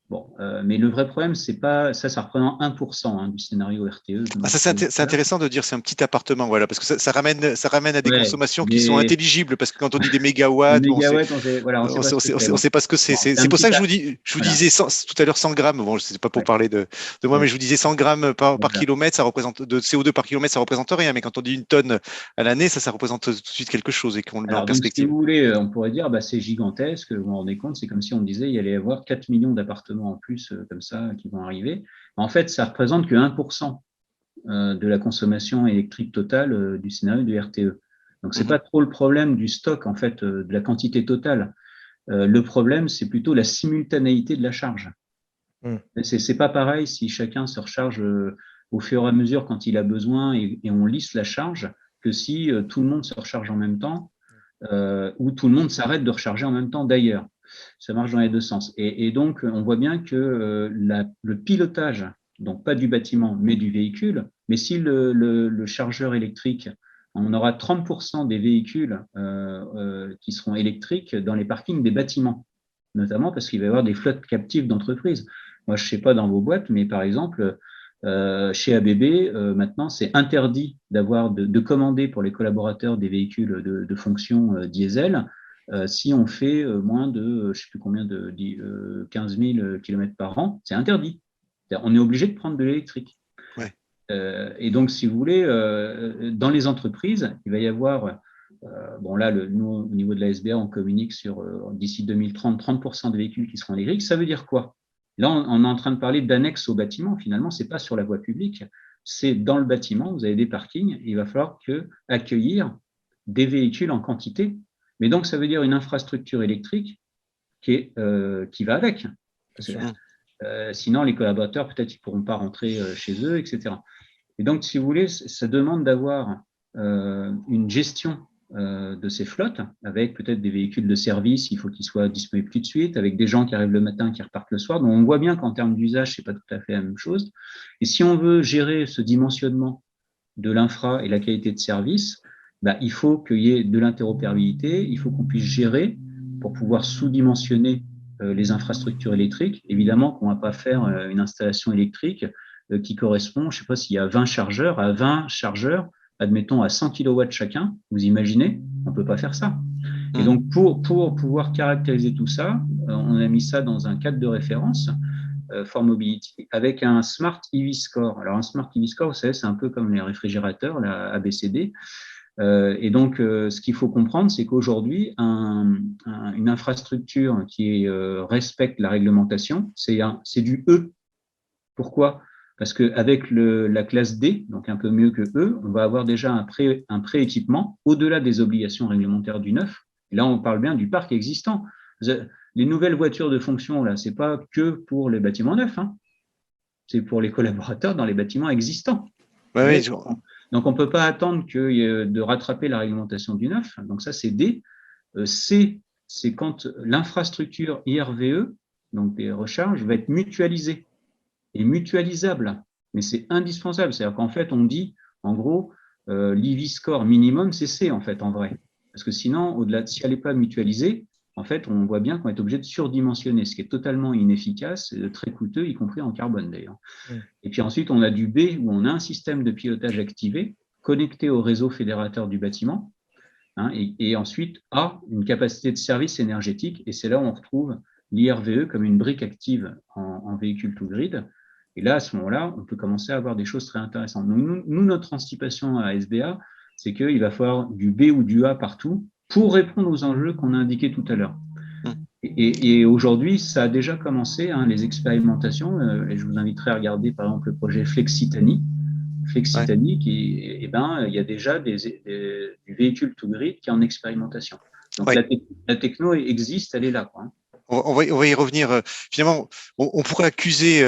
Bon, mais le vrai problème, c'est pas ça représente 1% du scénario RTE. C'est intéressant de dire c'est un petit appartement, voilà, parce que ça ramène à des consommations qui sont intelligibles, parce que quand on dit des mégawatts, on ne sait pas ce que c'est. C'est pour ça que je vous disais tout à l'heure 100 grammes. Bon, c'est pas pour parler de moi, mais je vous disais 100 grammes par kilomètre, ça représente de CO2 par kilomètre, ça représente rien, mais quand on dit une tonne à l'année, ça représente tout de suite quelque chose et qu'on le met en perspective. Donc, si vous voulez, on pourrait dire c'est gigantesque. Vous vous rendez compte, c'est comme si on disait il y allait y avoir 4 millions d'appartements en plus comme ça qui vont arriver. En fait, ça représente que 1% de la consommation électrique totale du scénario du RTE. Donc, c'est pas trop le problème du stock, en fait, de la quantité totale. Le problème, c'est plutôt la simultanéité de la charge. C'est pas pareil si chacun se recharge au fur et à mesure quand il a besoin et on lisse la charge que si tout le monde se recharge en même temps ou tout le monde s'arrête de recharger en même temps d'ailleurs. Ça marche dans les deux sens. Et donc, on voit bien que le pilotage, donc pas du bâtiment, mais du véhicule, mais si le chargeur électrique, on aura 30% des véhicules qui seront électriques dans les parkings des bâtiments, notamment parce qu'il va y avoir des flottes captives d'entreprises. Moi, je ne sais pas dans vos boîtes, mais par exemple, chez ABB, maintenant, c'est interdit de commander pour les collaborateurs des véhicules de fonction diesel si on fait moins de, je ne sais plus combien, de 15 000 km par an. C'est interdit. On est obligé de prendre de l'électrique. Ouais. Et donc, si vous voulez, dans les entreprises, il va y avoir, bon là, nous, au niveau de la SBA, on communique sur d'ici 2030, 30% de véhicules qui seront électriques. Ça veut dire quoi? Là, on est en train de parler d'annexe au bâtiment. Finalement, ce n'est pas sur la voie publique, c'est dans le bâtiment. Vous avez des parkings. Il va falloir accueillir des véhicules en quantité Mais donc, ça veut dire une infrastructure électrique qui va avec. Sinon, les collaborateurs, peut-être, ils ne pourront pas rentrer chez eux, etc. Et donc, si vous voulez, ça demande d'avoir une gestion de ces flottes, avec peut-être des véhicules de service, il faut qu'ils soient disponibles tout de suite, avec des gens qui arrivent le matin, qui repartent le soir. Donc, on voit bien qu'en termes d'usage, ce n'est pas tout à fait la même chose. Et si on veut gérer ce dimensionnement de l'infra et la qualité de service, il faut qu'il y ait de l'interopérabilité, il faut qu'on puisse gérer pour pouvoir sous-dimensionner les infrastructures électriques. Évidemment qu'on ne va pas faire une installation électrique qui correspond, je ne sais pas s'il y a 20 chargeurs, à 20 chargeurs, admettons à 100 kW chacun, vous imaginez, on ne peut pas faire ça. Et donc, pour pouvoir caractériser tout ça, on a mis ça dans un cadre de référence, For Mobility, avec un Smart EV Score. Alors, un Smart EV Score, vous savez, c'est un peu comme les réfrigérateurs, la ABCD. Et donc, ce qu'il faut comprendre, c'est qu'aujourd'hui, une infrastructure qui respecte la réglementation, c'est du E. Pourquoi ? Parce qu'avec la classe D, donc un peu mieux que E, on va avoir déjà un pré-équipement au-delà des obligations réglementaires du neuf. Et là, on parle bien du parc existant. Les nouvelles voitures de fonction, là, ce n'est pas que pour les bâtiments neufs, hein. C'est pour les collaborateurs dans les bâtiments existants. Ouais, donc, on ne peut pas attendre de rattraper la réglementation du neuf. Donc, ça, c'est D. C, c'est quand l'infrastructure IRVE, donc des recharges, va être mutualisée et mutualisable. Mais c'est indispensable. C'est-à-dire qu'en fait, on dit, en gros, l'EV score minimum, c'est C, en fait, en vrai. Parce que sinon, au-delà, si elle n'est pas mutualisée, en fait, on voit bien qu'on est obligé de surdimensionner, ce qui est totalement inefficace, et très coûteux, y compris en carbone, d'ailleurs. Et puis ensuite, on a du B, où on a un système de pilotage activé, connecté au réseau fédérateur du bâtiment, hein, et ensuite A, une capacité de service énergétique, et c'est là où on retrouve l'IRVE comme une brique active en véhicule to grid. Et là, à ce moment-là, on peut commencer à avoir des choses très intéressantes. Donc, nous notre anticipation à SBA, c'est qu'il va falloir du B ou du A partout pour répondre aux enjeux qu'on a indiqués tout à l'heure. Et aujourd'hui, ça a déjà commencé, hein, les expérimentations, et je vous inviterai à regarder par exemple le projet Flexitani. Flexitani, il y a déjà du véhicule to grid qui est en expérimentation. Donc la techno existe, elle est là, quoi, hein. On va y revenir. Finalement, on pourrait accuser,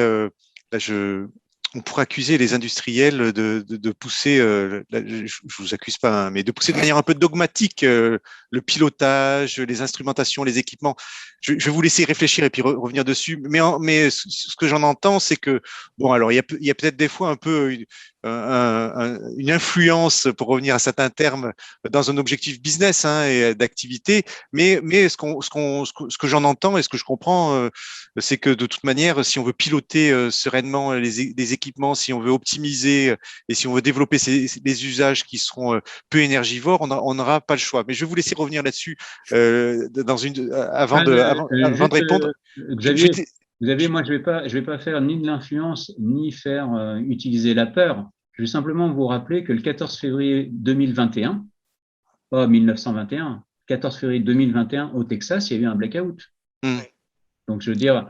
on pourrait accuser les industriels de pousser, je vous accuse pas, hein, mais de pousser de manière un peu dogmatique le pilotage, les instrumentations, les équipements. Je vais vous laisser réfléchir et puis revenir dessus. Mais ce que j'en entends, c'est que bon, alors il y a peut-être des fois un peu une influence, pour revenir à certains termes, dans un objectif business, hein, et d'activité. Mais ce que j'en entends et ce que je comprends, c'est que de toute manière, si on veut piloter sereinement les équipements, si on veut optimiser et si on veut développer les usages qui seront peu énergivores, on n'aura pas le choix. Mais je vais vous laisser revenir là-dessus avant de répondre. Xavier, moi, je vais pas faire ni de l'influence, ni faire utiliser la peur. Je vais simplement vous rappeler que le 14 février 2021, pas 1921, 14 février 2021, au Texas, il y a eu un blackout. Donc, je veux dire,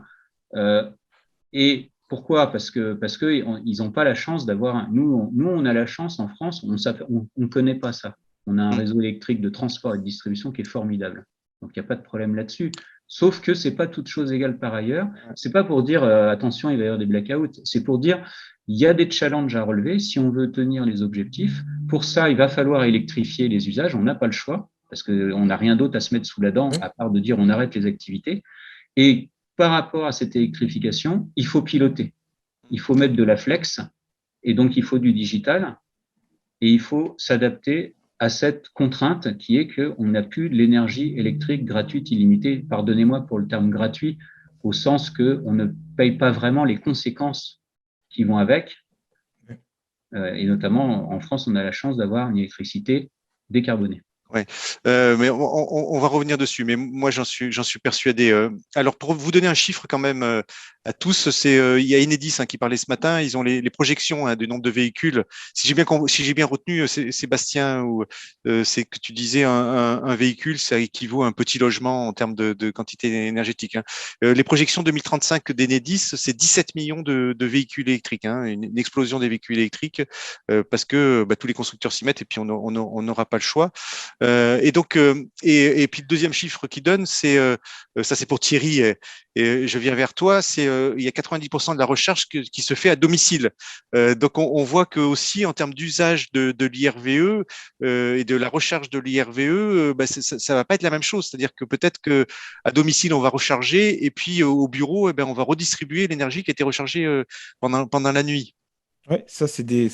et pourquoi ? Parce que ils n'ont pas la chance d'avoir. Nous, on a la chance en France, on ne connaît pas ça. On a un réseau électrique de transport et de distribution qui est formidable. Donc, il n'y a pas de problème là-dessus. Sauf que c'est pas toute chose égale par ailleurs. C'est pas pour dire attention, il va y avoir des blackouts. C'est pour dire il y a des challenges à relever si on veut tenir les objectifs. Pour ça, il va falloir électrifier les usages. On n'a pas le choix parce qu'on n'a rien d'autre à se mettre sous la dent à part de dire on arrête les activités. Et par rapport à cette électrification, il faut piloter. Il faut mettre de la flex et donc il faut du digital et il faut s'adapter à cette contrainte qui est qu'on n'a plus de l'énergie électrique gratuite illimitée. Pardonnez-moi pour le terme gratuit, au sens qu'on ne paye pas vraiment les conséquences qui vont avec. Et notamment, en France, on a la chance d'avoir une électricité décarbonée. Ouais, mais on va revenir dessus. Mais moi, j'en suis persuadé. Alors, pour vous donner un chiffre quand même, à tous. Il y a Enedis qui parlait ce matin. Ils ont les projections du nombre de véhicules. Si j'ai bien retenu, Sébastien, ou c'est que tu disais un véhicule, ça équivaut à un petit logement en termes de quantité énergétique. Les projections 2035 d'Enedis, c'est 17 millions de véhicules électriques, une explosion des véhicules électriques, parce que tous les constructeurs s'y mettent et puis on n'aura pas le choix. Et donc, et puis le deuxième chiffre qui donne, ça c'est pour Thierry, et je viens vers toi, il y a 90% de la recharge qui se fait à domicile. Donc on voit que aussi en termes d'usage de l'IRVE et de la recharge de l'IRVE, ça va pas être la même chose. C'est-à-dire que peut-être que à domicile on va recharger et puis au bureau, on va redistribuer l'énergie qui a été rechargée pendant la nuit. Ouais, ça, c'est des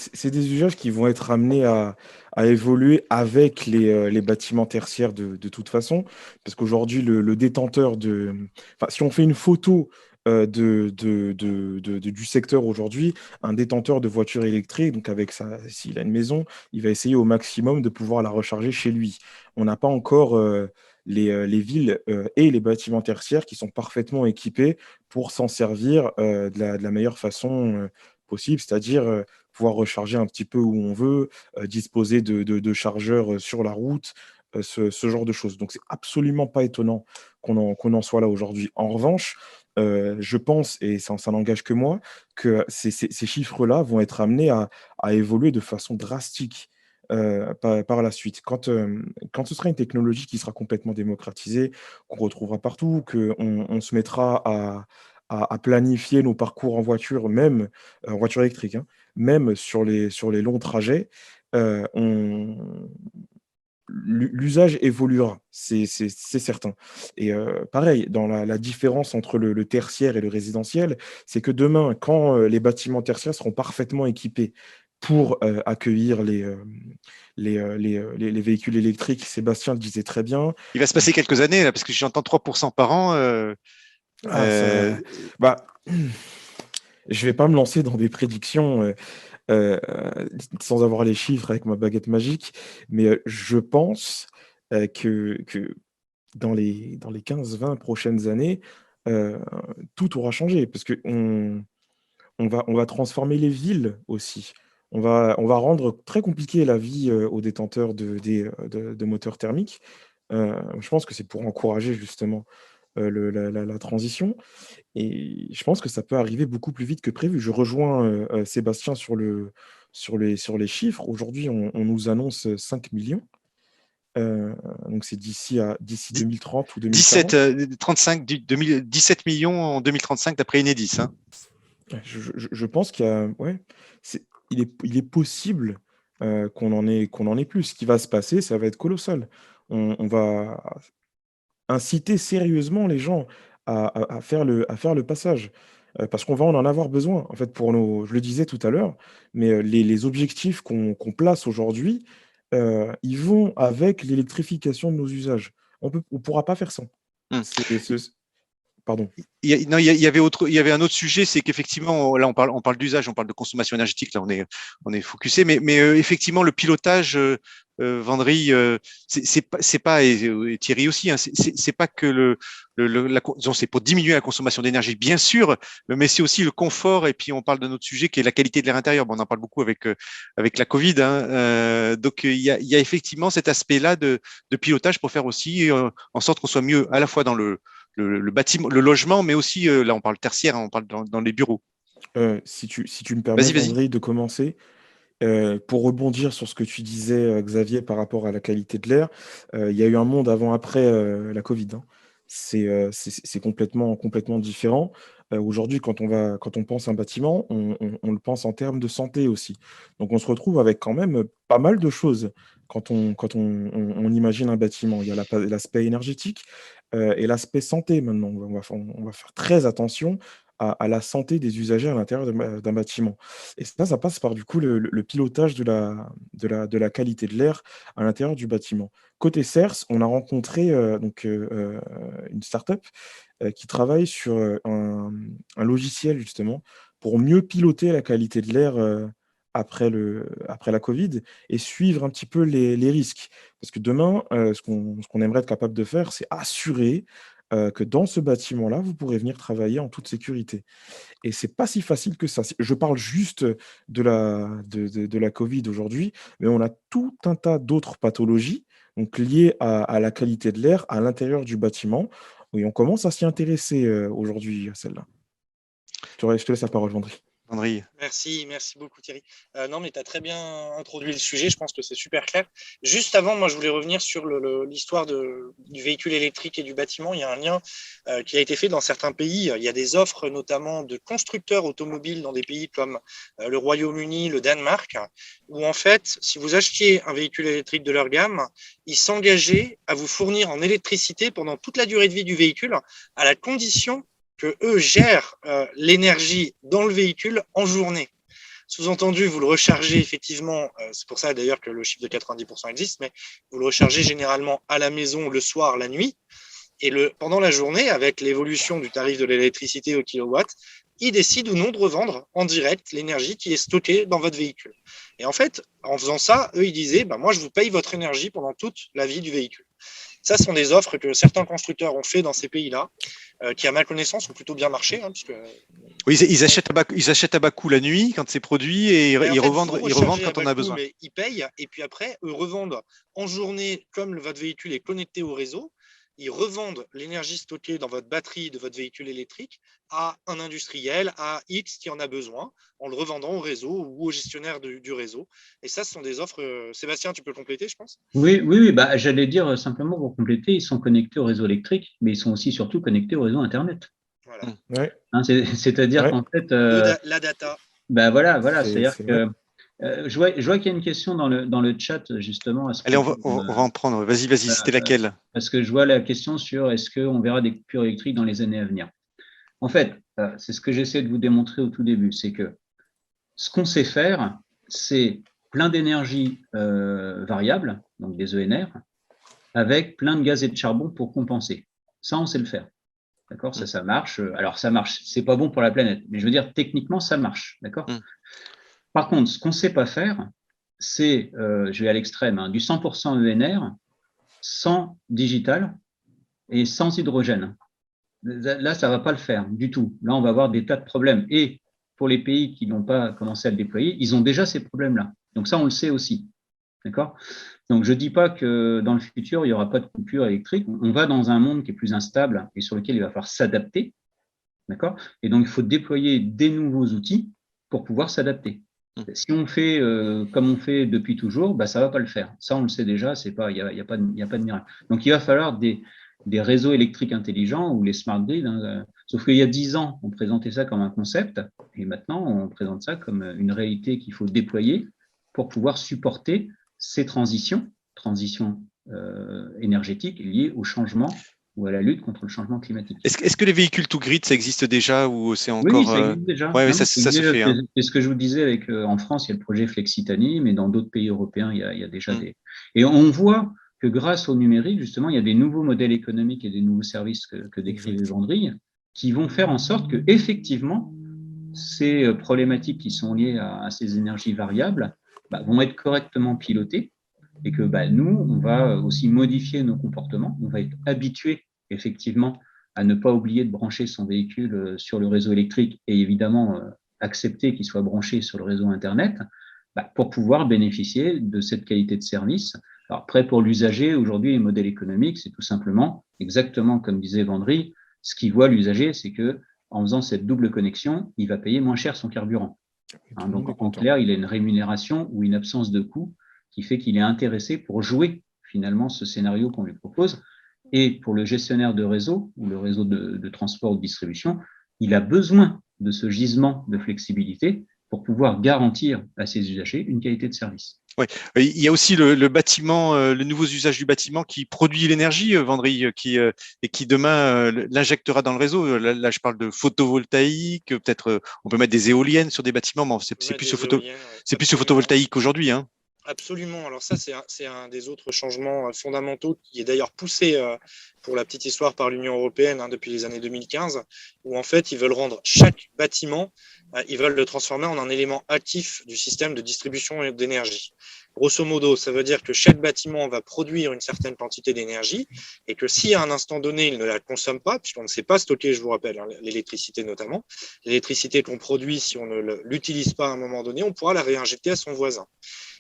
usages qui vont être amenés à évoluer avec les bâtiments tertiaires de toute façon. Parce qu'aujourd'hui, le détenteur enfin, si on fait une photo du secteur aujourd'hui, un détenteur de voiture électrique, donc avec ça, s'il a une maison, il va essayer au maximum de pouvoir la recharger chez lui. On n'a pas encore les villes et les bâtiments tertiaires qui sont parfaitement équipés pour s'en servir de la meilleure façon possible, c'est-à-dire pouvoir recharger un petit peu où on veut, disposer de chargeurs sur la route, ce genre de choses. Donc, c'est absolument pas étonnant qu'on en soit là aujourd'hui. En revanche, je pense, et ça n'engage que moi, que ces chiffres-là vont être amenés à évoluer de façon drastique par la suite. Quand ce sera une technologie qui sera complètement démocratisée, qu'on retrouvera partout, qu'on se mettra à planifier nos parcours en voiture, même en voiture électrique, même sur les longs trajets, l'usage évoluera, c'est certain. Et pareil, dans la différence entre le tertiaire et le résidentiel, c'est que demain, quand les bâtiments tertiaires seront parfaitement équipés pour accueillir les véhicules électriques, Sébastien le disait très bien. Il va se passer quelques années là, parce que j'entends 3% par an. Ah, bah, je vais pas me lancer dans des prédictions euh, sans avoir les chiffres avec ma baguette magique, mais je pense que dans les 15-20 prochaines années, euh, tout aura changé parce qu'on va transformer les villes aussi. On va rendre très compliqué la vie aux détenteurs de moteurs thermiques. Je pense que c'est pour encourager justement la transition. Et je pense que ça peut arriver beaucoup plus vite que prévu. Je rejoins Sébastien sur les chiffres. Aujourd'hui, on nous annonce 5 millions. Donc c'est d'ici 2030 ou 17, 2040. 35, 17 millions en 2035 d'après Enedis. Je pense qu'il y a, ouais, il est possible qu'on en ait plus. Ce qui va se passer, ça va être colossal. On va inciter sérieusement les gens à faire le passage. Parce qu'on va en avoir besoin, en fait, je le disais tout à l'heure, mais les objectifs qu'on place aujourd'hui, ils vont avec l'électrification de nos usages. On ne pourra pas faire sans. Hum. Pardon. Non, il y avait un autre sujet, c'est qu'effectivement, là, on parle d'usage, on parle de consommation énergétique, là, on est focusé, mais effectivement, le pilotage, Vendry, c'est pas, et Thierry aussi, c'est pas que disons, c'est pour diminuer la consommation d'énergie, bien sûr, mais c'est aussi le confort, et puis on parle d'un autre sujet qui est la qualité de l'air intérieur. Bon, on en parle beaucoup avec la Covid, donc il y a effectivement cet aspect-là de pilotage pour faire aussi en sorte qu'on soit mieux à la fois dans le bâtiment, le logement, mais aussi, là, on parle tertiaire, on parle dans les bureaux. Si tu me permets, Vas-y. Vendry, de commencer, pour rebondir sur ce que tu disais, Xavier, par rapport à la qualité de l'air, il y a eu un monde avant-après la Covid. C'est complètement différent. Aujourd'hui, quand on pense à un bâtiment, on le pense en termes de santé aussi. Donc, on se retrouve avec quand même pas mal de choses quand on imagine un bâtiment. Il y a l'aspect énergétique et l'aspect santé maintenant. On va faire très attention à la santé des usagers à l'intérieur d'un bâtiment. Et ça passe par du coup le pilotage de la qualité de l'air à l'intérieur du bâtiment. Côté CERS, on a rencontré une startup qui travaille sur un logiciel justement pour mieux piloter la qualité de l'air après la Covid et suivre un petit peu les risques. Parce que demain, ce qu'on aimerait être capable de faire, c'est assurer que dans ce bâtiment-là, vous pourrez venir travailler en toute sécurité. Et c'est pas si facile que ça. Je parle juste de la Covid aujourd'hui, mais on a tout un tas d'autres pathologies donc liées à la qualité de l'air à l'intérieur du bâtiment. Oui, on commence à s'y intéresser aujourd'hui à celle-là. Je te laisse la parole, Vendry. André. Merci beaucoup Thierry. Non, mais tu as très bien introduit le sujet, je pense que c'est super clair. Juste avant, moi je voulais revenir sur l'histoire du véhicule électrique et du bâtiment. Il y a un lien qui a été fait dans certains pays. Il y a des offres notamment de constructeurs automobiles dans des pays comme le Royaume-Uni, le Danemark, où en fait, si vous achetiez un véhicule électrique de leur gamme, ils s'engageaient à vous fournir en électricité pendant toute la durée de vie du véhicule, à la condition que eux gèrent l'énergie dans le véhicule en journée. Sous-entendu, vous le rechargez effectivement, c'est pour ça d'ailleurs que le chiffre de 90% existe, mais vous le rechargez généralement à la maison, le soir, la nuit, et pendant la journée, avec l'évolution du tarif de l'électricité au kilowatt, ils décident ou non de revendre en direct l'énergie qui est stockée dans votre véhicule. Et en fait, en faisant ça, eux, ils disaient, moi, je vous paye votre énergie pendant toute la vie du véhicule. Ça, ce sont des offres que certains constructeurs ont fait dans ces pays-là, qui, à ma connaissance, ont plutôt bien marché. Puisque... Oui, ils achètent à bas coût la nuit quand c'est produit et ils revendent quand on a besoin. Mais ils payent et puis après, eux revendent en journée, comme votre véhicule est connecté au réseau, ils revendent l'énergie stockée dans votre batterie de votre véhicule électrique à un industriel, à X qui en a besoin, en le revendant au réseau ou au gestionnaire du réseau. Et ça, ce sont des offres. Sébastien, tu peux compléter, je pense ? Oui, j'allais dire simplement pour compléter, ils sont connectés au réseau électrique, mais ils sont aussi surtout connectés au réseau Internet. Voilà. Ouais. C'est-à-dire qu'en fait… la data. Voilà, c'est-à-dire que… je vois qu'il y a une question dans le chat, justement. Allez, on va en prendre. Vas-y, c'était laquelle ? Parce que je vois la question sur est-ce qu'on verra des coupures électriques dans les années à venir. En fait, c'est ce que j'essaie de vous démontrer au tout début, c'est que ce qu'on sait faire, c'est plein d'énergie variable, donc des ENR, avec plein de gaz et de charbon pour compenser. Ça, on sait le faire. D'accord ? Ça marche. Alors, ça marche. C'est pas bon pour la planète, mais je veux dire, techniquement, ça marche. D'accord ? Par contre, ce qu'on ne sait pas faire, c'est, je vais à l'extrême, du 100% ENR sans digital et sans hydrogène. Là, ça ne va pas le faire du tout. Là, on va avoir des tas de problèmes. Et pour les pays qui n'ont pas commencé à le déployer, ils ont déjà ces problèmes-là. Donc ça, on le sait aussi. D'accord ? Donc, je ne dis pas que dans le futur, il n'y aura pas de coupure électrique. On va dans un monde qui est plus instable et sur lequel il va falloir s'adapter. D'accord ? Et donc, il faut déployer des nouveaux outils pour pouvoir s'adapter. Si on fait comme on fait depuis toujours, ça ne va pas le faire. Ça, on le sait déjà, il n'y a pas de miracle. Donc, il va falloir des réseaux électriques intelligents ou les smart grids. Sauf qu'il y a 10 ans, on présentait ça comme un concept et maintenant, on présente ça comme une réalité qu'il faut déployer pour pouvoir supporter ces transitions énergétiques liées au changement ou à la lutte contre le changement climatique. Est-ce que les véhicules to grid, ça existe déjà ou c'est encore… Oui, ça existe déjà. Oui, ça se fait. C'est ce que je vous disais en France, il y a le projet Flexitani, mais dans d'autres pays européens, il y a déjà des… Et on voit que grâce au numérique, justement, il y a des nouveaux modèles économiques et des nouveaux services que décrivait Vendry qui vont faire en sorte que, effectivement, ces problématiques qui sont liées à ces énergies variables vont être correctement pilotées et que nous, on va aussi modifier nos comportements, on va être habitués effectivement à ne pas oublier de brancher son véhicule sur le réseau électrique et évidemment accepter qu'il soit branché sur le réseau Internet pour pouvoir bénéficier de cette qualité de service. Alors après, pour l'usager, aujourd'hui, les modèles économiques, c'est tout simplement, exactement comme disait Vendry, ce qu'il voit l'usager, c'est que en faisant cette double connexion, il va payer moins cher son carburant. Donc en clair, il a une rémunération ou une absence de coût qui fait qu'il est intéressé pour jouer finalement ce scénario qu'on lui propose. Et pour le gestionnaire de réseau ou le réseau de transport ou de distribution, il a besoin de ce gisement de flexibilité pour pouvoir garantir à ses usagers une qualité de service. Oui, il y a aussi le bâtiment, le nouveau usage du bâtiment qui produit l'énergie, Vendry, et qui demain l'injectera dans le réseau. Là, je parle de photovoltaïque, peut-être on peut mettre des éoliennes sur des bâtiments, mais c'est plus ce photovoltaïque aujourd'hui. Absolument. Alors ça, c'est un des autres changements fondamentaux qui est d'ailleurs poussé, pour la petite histoire, par l'Union européenne depuis les années 2015, où en fait, ils veulent rendre chaque bâtiment, ils veulent le transformer en un élément actif du système de distribution d'énergie. Grosso modo, ça veut dire que chaque bâtiment va produire une certaine quantité d'énergie et que si à un instant donné, il ne la consomme pas, puisqu'on ne sait pas stocker, je vous rappelle, l'électricité notamment, l'électricité qu'on produit, si on ne l'utilise pas à un moment donné, on pourra la réinjecter à son voisin.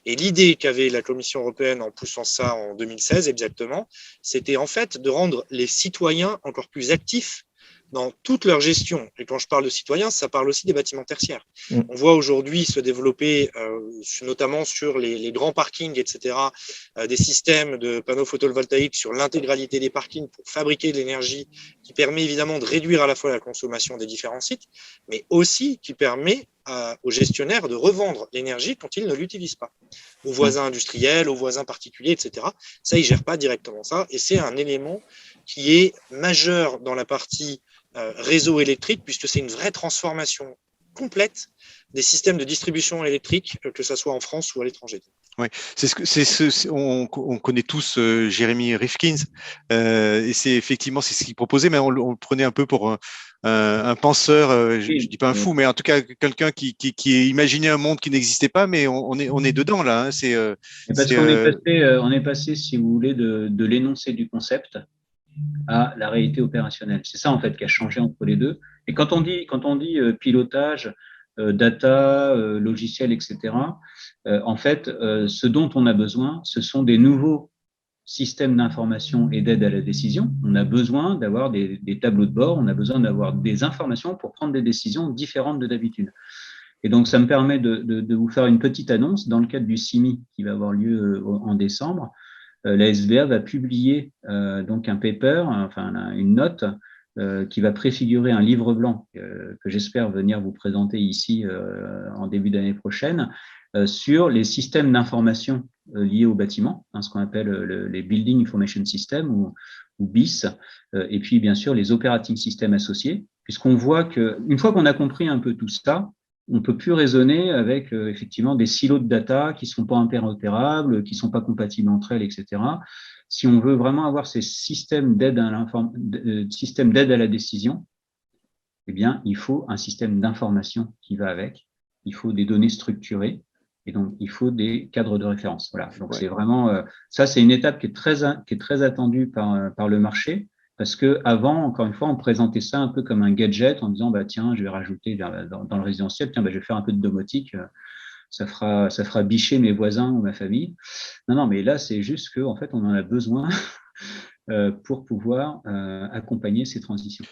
Et l'idée qu'avait la Commission européenne en poussant ça en 2016 exactement, c'était en fait de rendre les citoyens encore plus actifs dans toute leur gestion. Et quand je parle de citoyens, ça parle aussi des bâtiments tertiaires. On voit aujourd'hui se développer, notamment sur les grands parkings, etc., des systèmes de panneaux photovoltaïques sur l'intégralité des parkings pour fabriquer de l'énergie qui permet évidemment de réduire à la fois la consommation des différents sites, mais aussi qui permet aux gestionnaires de revendre l'énergie quand ils ne l'utilisent pas, aux voisins industriels, aux voisins particuliers, etc. Ça, ils ne gèrent pas directement ça. Et c'est un élément qui est majeur dans la partie réseau électrique, puisque c'est une vraie transformation complète des systèmes de distribution électrique, que ce soit en France ou à l'étranger. Oui, on connaît tous Jeremy Rifkin, et c'est effectivement c'est ce qu'il proposait, mais on le prenait un peu pour un penseur, je dis pas un fou, mais en tout cas quelqu'un qui imaginait un monde qui n'existait pas, mais on est dedans là. Hein, parce qu'on est passé, si vous voulez, de l'énoncé du concept à la réalité opérationnelle. C'est ça en fait qui a changé entre les deux. Et quand on dit pilotage, data, logiciel, etc., en fait, ce dont on a besoin, ce sont des nouveaux systèmes d'information et d'aide à la décision. On a besoin d'avoir des tableaux de bord, on a besoin d'avoir des informations pour prendre des décisions différentes de d'habitude. Et donc, ça me permet de vous faire une petite annonce dans le cadre du CIMI qui va avoir lieu en décembre. La SBA va publier donc un paper, enfin une note qui va préfigurer un livre blanc que j'espère venir vous présenter ici en début d'année prochaine sur les systèmes d'information liés au bâtiment, ce qu'on appelle les Building Information Systems ou BIS, et puis bien sûr les operating systems associés, puisqu'on voit qu'une fois qu'on a compris un peu tout ça, on ne peut plus raisonner avec effectivement des silos de data qui ne sont pas interopérables, qui ne sont pas compatibles entre elles, etc. Si on veut vraiment avoir ces systèmes d'aide à la décision, eh bien, il faut un système d'information qui va avec. Il faut des données structurées et donc il faut des cadres de référence. Voilà. Donc c'est vraiment ça, c'est une étape qui est très attendue par le marché. Parce que avant, encore une fois, on présentait ça un peu comme un gadget en disant, bah tiens, je vais rajouter dans le résidentiel, tiens, bah, je vais faire un peu de domotique, ça fera bicher mes voisins ou ma famille. Non, mais là, c'est juste que en fait, on en a besoin pour pouvoir accompagner ces transitions.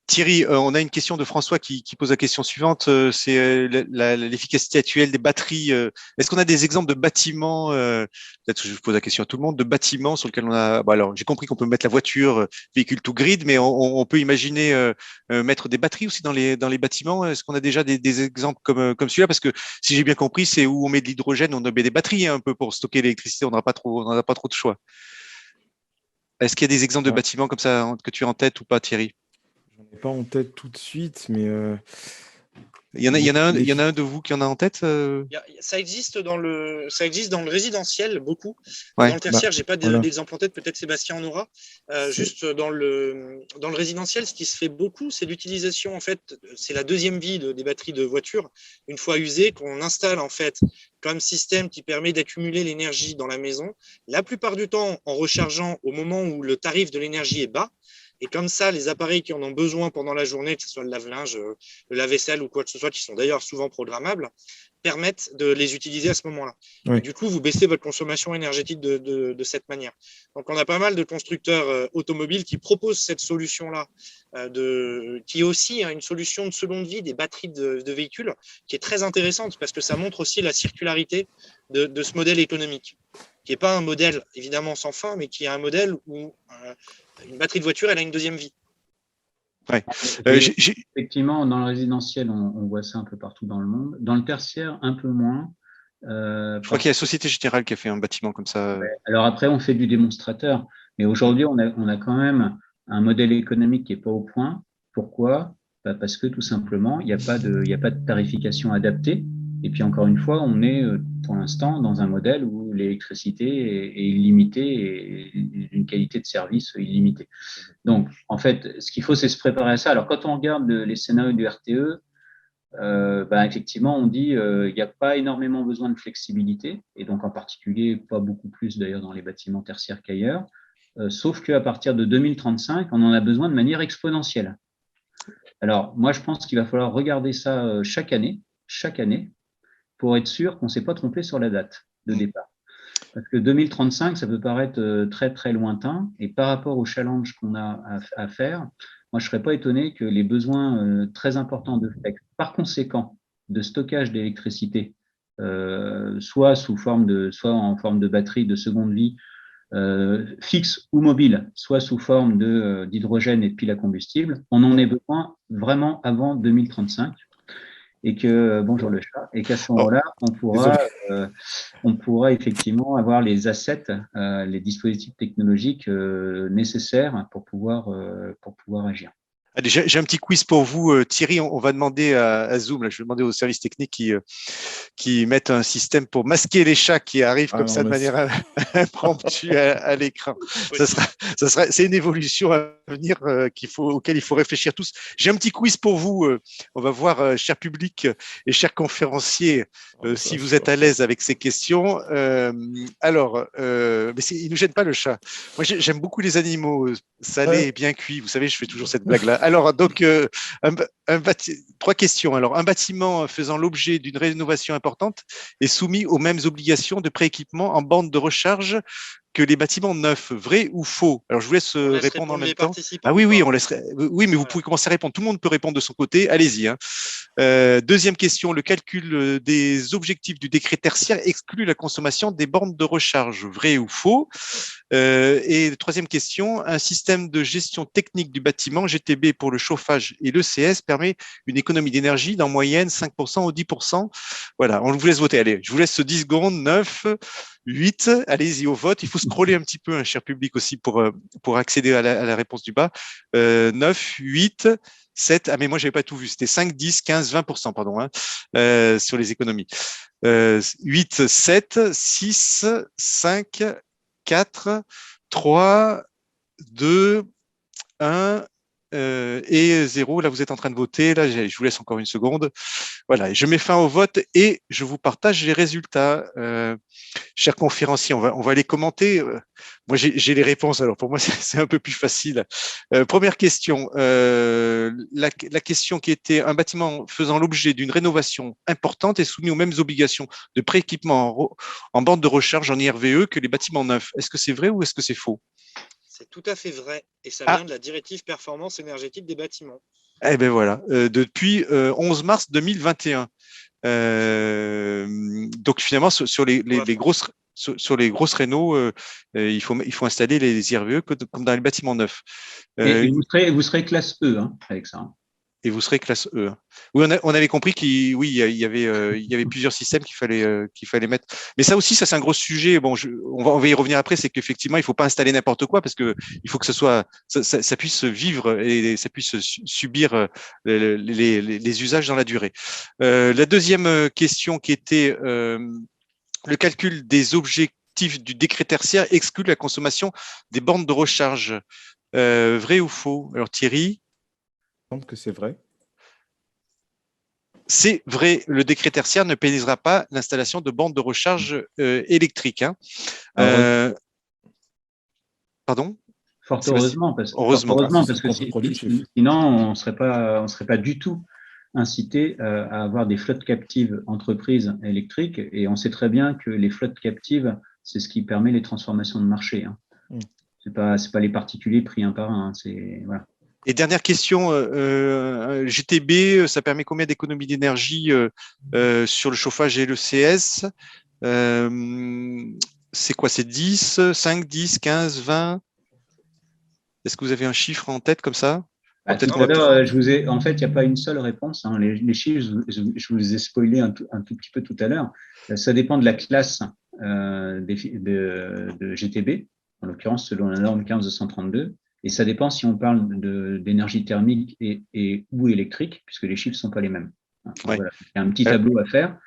Thierry, on a une question de François qui pose la question suivante. C'est l'efficacité actuelle des batteries. Est-ce qu'on a des exemples de bâtiments, peut-être que je pose la question à tout le monde, de bâtiments sur lesquels on a… Bon, alors, j'ai compris qu'on peut mettre la voiture, véhicule to grid, mais on peut imaginer mettre des batteries aussi dans les bâtiments. Est-ce qu'on a déjà des exemples comme celui-là? Parce que si j'ai bien compris, c'est où on met de l'hydrogène, on met des batteries un peu pour stocker l'électricité. On n'aura pas trop de choix. Est-ce qu'il y a des exemples de bâtiments comme ça que tu as en tête ou pas, Thierry? Pas en tête tout de suite, mais il y en a un de vous qui en a en tête Ça existe dans le résidentiel beaucoup. Ouais, dans le tertiaire, j'ai pas d'exemple en tête. Peut-être Sébastien en aura. Juste dans le résidentiel, ce qui se fait beaucoup, c'est l'utilisation. En fait, c'est la deuxième vie des batteries de voiture une fois usées qu'on installe en fait comme système qui permet d'accumuler l'énergie dans la maison. La plupart du temps, en rechargeant au moment où le tarif de l'énergie est bas. Et comme ça, les appareils qui en ont besoin pendant la journée, que ce soit le lave-linge, le lave-vaisselle ou quoi que ce soit, qui sont d'ailleurs souvent programmables, permettent de les utiliser à ce moment-là. Oui. Et du coup, vous baissez votre consommation énergétique de cette manière. Donc, on a pas mal de constructeurs automobiles qui proposent cette solution-là, qui est aussi une solution de seconde vie des batteries de véhicules, qui est très intéressante parce que ça montre aussi la circularité de ce modèle économique, qui n'est pas un modèle évidemment sans fin, mais qui est un modèle où une batterie de voiture, elle a une deuxième vie. Ouais. Effectivement, dans le résidentiel, on voit ça un peu partout dans le monde. Dans le tertiaire, un peu moins. Je crois qu'il y a la Société Générale qui a fait un bâtiment comme ça. Ouais. Alors après, on fait du démonstrateur. Mais aujourd'hui, on a quand même un modèle économique qui n'est pas au point. Pourquoi ? Parce que tout simplement, il n'y a pas de tarification adaptée. Et puis encore une fois, on est pour l'instant dans un modèle où l'électricité est illimitée et d'une qualité de service illimitée. Donc, en fait, ce qu'il faut, c'est se préparer à ça. Alors, quand on regarde les scénarios du RTE, effectivement, on dit il n'y a pas énormément besoin de flexibilité, et donc en particulier, pas beaucoup plus d'ailleurs dans les bâtiments tertiaires qu'ailleurs, sauf qu'à partir de 2035, on en a besoin de manière exponentielle. Alors, moi, je pense qu'il va falloir regarder ça chaque année, pour être sûr qu'on ne s'est pas trompé sur la date de départ. Parce que 2035, ça peut paraître très, très lointain, et par rapport au challenge qu'on a à faire, moi, je ne serais pas étonné que les besoins très importants de flex, par conséquent, de stockage d'électricité, soit en forme de batterie de seconde vie, fixe ou mobile, soit sous forme d'hydrogène et de piles à combustible, on en ait besoin vraiment avant 2035. Et que, bonjour le chat, et qu'à ce moment-là, on pourra effectivement avoir les assets, les dispositifs technologiques nécessaires pour pouvoir agir. Allez, j'ai un petit quiz pour vous, Thierry. On va demander à Zoom, là, je vais demander aux services techniques qui mettent un système pour masquer les chats qui arrivent comme ça de manière impromptue à l'écran. C'est une évolution à venir auquel il faut réfléchir tous. J'ai un petit quiz pour vous. On va voir, cher public et chers conférenciers, si vous êtes à l'aise avec ces questions. Mais il ne nous gêne pas le chat. Moi, j'aime beaucoup les animaux salés et bien cuits. Vous savez, je fais toujours cette blague-là. Alors, donc, 3 questions. Alors, un bâtiment faisant l'objet d'une rénovation importante est soumis aux mêmes obligations de prééquipement en borne de recharge que les bâtiments neufs, vrai ou faux? Alors, je vous laisse répondre en même temps. Ah oui, on laisserait. Oui, mais vous pouvez commencer à répondre. Tout le monde peut répondre de son côté. Allez-y. Deuxième question, le calcul des objectifs du décret tertiaire exclut la consommation des bornes de recharge, vrai ou faux? Et troisième question, un système de gestion technique du bâtiment, GTB pour le chauffage et l'ECS, permet une économie d'énergie d'en moyenne 5% ou 10%. Voilà, on vous laisse voter. Allez, je vous laisse 10 secondes, 9, 8, allez-y au vote. Il faut scroller un petit peu, cher public aussi, pour accéder à la réponse du bas. 9, 8, 7, mais moi, je n'avais pas tout vu. C'était 5, 10, 15, 20%, pardon, sur les économies. 8, 7, 6, 5, 4, 3, 2, 1 et 0. Là, vous êtes en train de voter. Là, je vous laisse encore une seconde. Voilà, je mets fin au vote et je vous partage les résultats. Chers conférenciers, on va les commenter. Moi, j'ai les réponses. Alors, pour moi, c'est un peu plus facile. Première question. La question qui était un bâtiment faisant l'objet d'une rénovation importante est soumis aux mêmes obligations de prééquipement en borne de recharge en IRVE que les bâtiments neufs. Est-ce que c'est vrai ou est-ce que c'est faux? C'est tout à fait vrai. Et ça vient de la directive performance énergétique des bâtiments. Eh bien voilà, depuis 11 mars 2021. Donc finalement, sur les grosses rénaux, il faut installer les IRVE comme dans les bâtiments neufs. Et vous serez classe E avec ça. Et vous serez classe E. Oui, on avait compris qu'il y avait plusieurs systèmes qu'il fallait mettre. Mais ça aussi, c'est un gros sujet. Bon, on va y revenir après. C'est qu'effectivement, il faut pas installer n'importe quoi parce que il faut que ça puisse vivre et ça puisse subir les usages dans la durée. La deuxième question qui était le calcul des objectifs du décret tertiaire exclut la consommation des bornes de recharge. Vrai ou faux? Alors Thierry? Que c'est vrai. C'est vrai, le décret tertiaire ne pénalisera pas l'installation de bornes de recharge électriques. Pardon? Fort heureusement, parce que sinon, on ne serait pas du tout incité à avoir des flottes captives entreprises électriques. Et on sait très bien que les flottes captives, c'est ce qui permet les transformations de marché. C'est pas les particuliers pris un par un. Voilà. Et dernière question, GTB, ça permet combien d'économies d'énergie sur le chauffage et le CS? C'est quoi? C'est 10, 5, 10, 15, 20? Est-ce que vous avez un chiffre en tête comme ça? En fait, il n'y a pas une seule réponse. Les chiffres, je vous ai spoilé un tout petit peu tout à l'heure. Ça dépend de la classe de GTB, en l'occurrence selon la norme 15232. Et ça dépend si on parle d'énergie thermique ou électrique, puisque les chiffres ne sont pas les mêmes. Ouais. Voilà. Il y a un petit tableau à faire.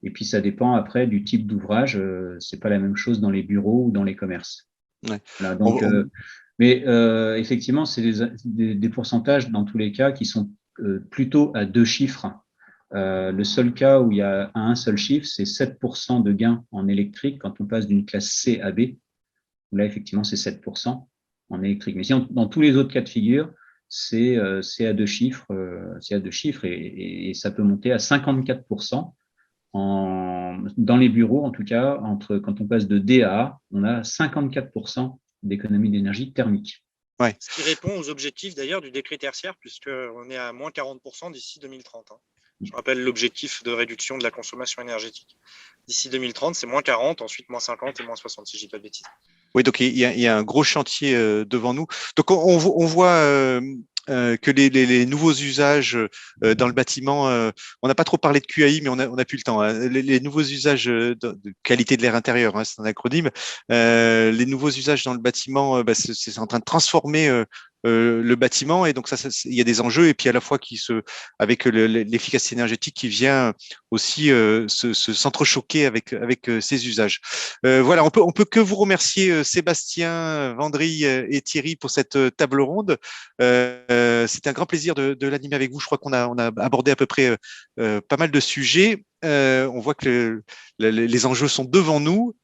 Et puis, ça dépend après du type d'ouvrage. C'est pas la même chose dans les bureaux ou dans les commerces. Ouais. Voilà, donc, mais effectivement, c'est des pourcentages dans tous les cas qui sont plutôt à 2 chiffres. Le seul cas où il y a un seul chiffre, c'est 7% de gain en électrique quand on passe d'une classe C à B. Là, effectivement, c'est 7% en électrique. Mais sinon, dans tous les autres cas de figure, c'est à 2 chiffres, et ça peut monter à 54% dans les bureaux, en tout cas, quand on passe de D à A, on a 54% d'économie d'énergie thermique. Ouais. Ce qui répond aux objectifs d'ailleurs du décret tertiaire, puisqu'on est à moins 40% d'ici 2030. Je rappelle l'objectif de réduction de la consommation énergétique. D'ici 2030, c'est moins 40, ensuite moins 50 et moins 60, si je ne dis pas de bêtises. Oui, donc il y a un gros chantier devant nous. Donc on voit que les nouveaux usages dans le bâtiment, on n'a pas trop parlé de QAI, mais on a plus le temps. Hein. Les nouveaux usages de qualité de l'air intérieur, hein, c'est un acronyme. Les nouveaux usages dans le bâtiment, c'est en train de transformer le bâtiment, et donc il y a des enjeux, et puis à la fois avec l'efficacité énergétique qui vient aussi s'entrechoquer avec ces usages. Voilà, on peut que vous remercier Sébastien, Vendry et Thierry pour cette table ronde. C'était un grand plaisir de l'animer avec vous. Je crois qu'on a abordé à peu près pas mal de sujets. On voit que les enjeux sont devant nous.